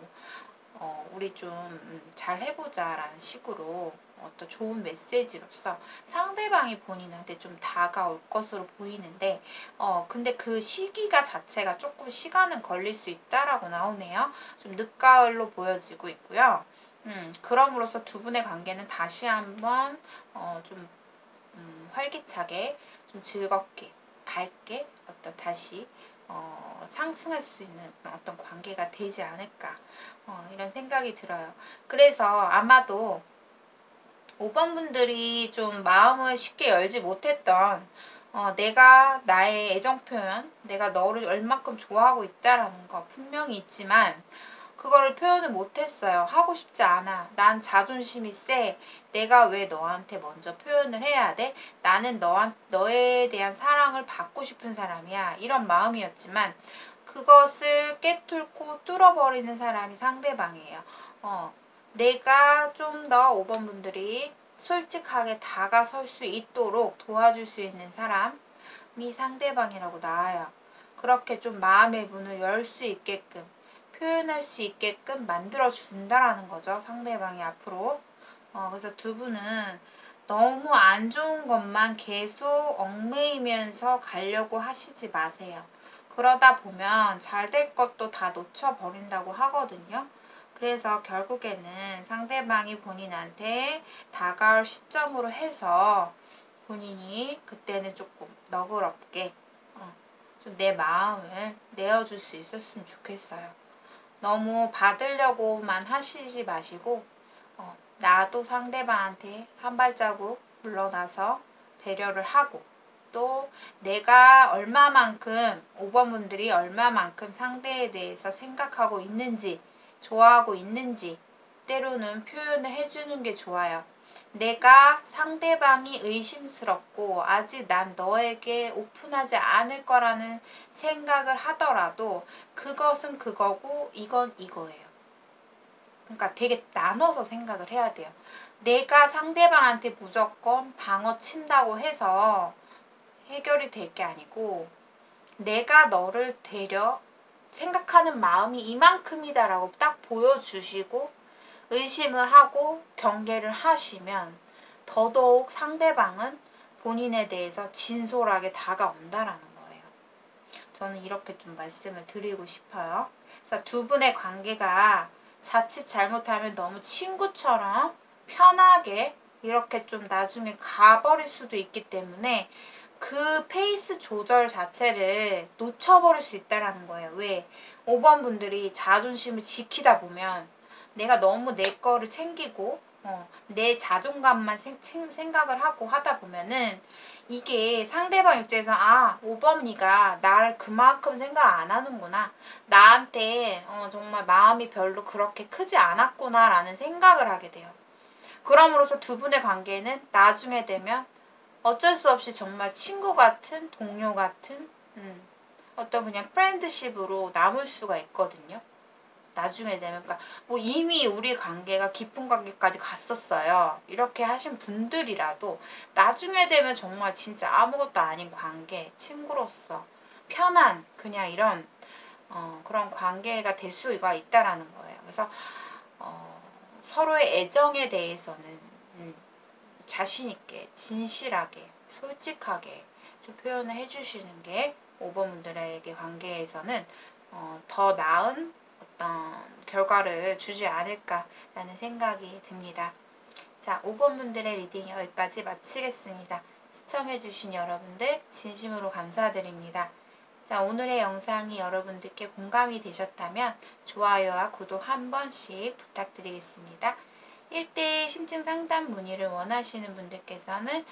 Speaker 1: 뭐 우리 좀 잘 해보자 라는 식으로 어떤 좋은 메시지로서 상대방이 본인한테 좀 다가올 것으로 보이는데 근데 그 시기가 자체가 조금 시간은 걸릴 수 있다라고 나오네요. 좀 늦가을로 보여지고 있고요. 그럼으로써 두 분의 관계는 다시 한번 좀 활기차게 좀 즐겁게 밝게 어떤 다시 상승할 수 있는 어떤 관계가 되지 않을까 이런 생각이 들어요. 그래서 아마도 5번 분들이 좀 마음을 쉽게 열지 못했던 내가 나의 애정 표현, 내가 너를 얼만큼 좋아하고 있다라는 거 분명히 있지만 그거를 표현을 못했어요. 하고 싶지 않아. 난 자존심이 세. 내가 왜 너한테 먼저 표현을 해야 돼? 나는 너에 대한 사랑을 받고 싶은 사람이야. 이런 마음이었지만 그것을 깨뚫고 뚫어버리는 사람이 상대방이에요. 내가 좀 더 5번 분들이 솔직하게 다가설 수 있도록 도와줄 수 있는 사람이 상대방이라고 나와요. 그렇게 좀 마음의 문을 열 수 있게끔 표현할 수 있게끔 만들어 준다라는 거죠. 상대방이 앞으로. 그래서 두 분은 너무 안 좋은 것만 계속 얽매이면서 가려고 하시지 마세요. 그러다 보면 잘 될 것도 다 놓쳐버린다고 하거든요. 그래서 결국에는 상대방이 본인한테 다가올 시점으로 해서 본인이 그때는 조금 너그럽게 좀 내 마음을 내어줄 수 있었으면 좋겠어요. 너무 받으려고만 하시지 마시고 나도 상대방한테 한 발자국 물러나서 배려를 하고 또 내가 얼마만큼 5번 분들이 얼마만큼 상대에 대해서 생각하고 있는지 좋아하고 있는지 때로는 표현을 해주는 게 좋아요. 내가 상대방이 의심스럽고 아직 난 너에게 오픈하지 않을 거라는 생각을 하더라도 그것은 그거고 이건 이거예요. 그러니까 되게 나눠서 생각을 해야 돼요. 내가 상대방한테 무조건 방어 친다고 해서 해결이 될 게 아니고 내가 너를 되려 생각하는 마음이 이만큼이다라고 딱 보여주시고 의심을 하고 경계를 하시면 더더욱 상대방은 본인에 대해서 진솔하게 다가온다라는 거예요. 저는 이렇게 좀 말씀을 드리고 싶어요. 그래서 두 분의 관계가 자칫 잘못하면 너무 친구처럼 편하게 이렇게 좀 나중에 가버릴 수도 있기 때문에 그 페이스 조절 자체를 놓쳐버릴 수 있다라는 거예요. 왜? 5번 분들이 자존심을 지키다 보면 내가 너무 내 거를 챙기고 내 자존감만 생각을 하고 하다 보면은 이게 상대방 입장에서 5번이가 나를 그만큼 생각 안 하는구나. 나한테 정말 마음이 별로 그렇게 크지 않았구나 라는 생각을 하게 돼요. 그럼으로써 두 분의 관계는 나중에 되면 어쩔 수 없이 정말 친구 같은 동료 같은 어떤 그냥 프렌드십으로 남을 수가 있거든요. 나중에 되면 그러니까 뭐 이미 우리 관계가 깊은 관계까지 갔었어요. 이렇게 하신 분들이라도 나중에 되면 정말 진짜 아무것도 아닌 관계, 친구로서 편한 그냥 이런 그런 관계가 될 수가 있다라는 거예요. 그래서 서로의 애정에 대해서는 자신 있게, 진실하게, 솔직하게 좀 표현을 해주시는 게 5번 분들에게 관계에서는 더 나은 어떤 결과를 주지 않을까라는 생각이 듭니다. 자, 5번 분들의 리딩 여기까지 마치겠습니다. 시청해주신 여러분들 진심으로 감사드립니다. 자, 오늘의 영상이 여러분들께 공감이 되셨다면 좋아요와 구독 한 번씩 부탁드리겠습니다. 1대1 심층 상담 문의를 원하시는 분들께서는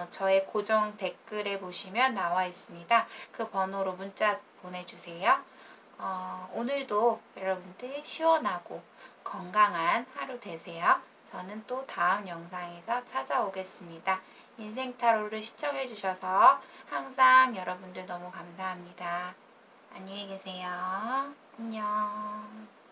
Speaker 1: 저의 고정 댓글에 보시면 나와 있습니다. 그 번호로 문자 보내주세요. 오늘도 여러분들 시원하고 건강한 하루 되세요. 저는 또 다음 영상에서 찾아오겠습니다. 인생타로를 시청해주셔서 항상 여러분들 너무 감사합니다. 안녕히 계세요. 안녕.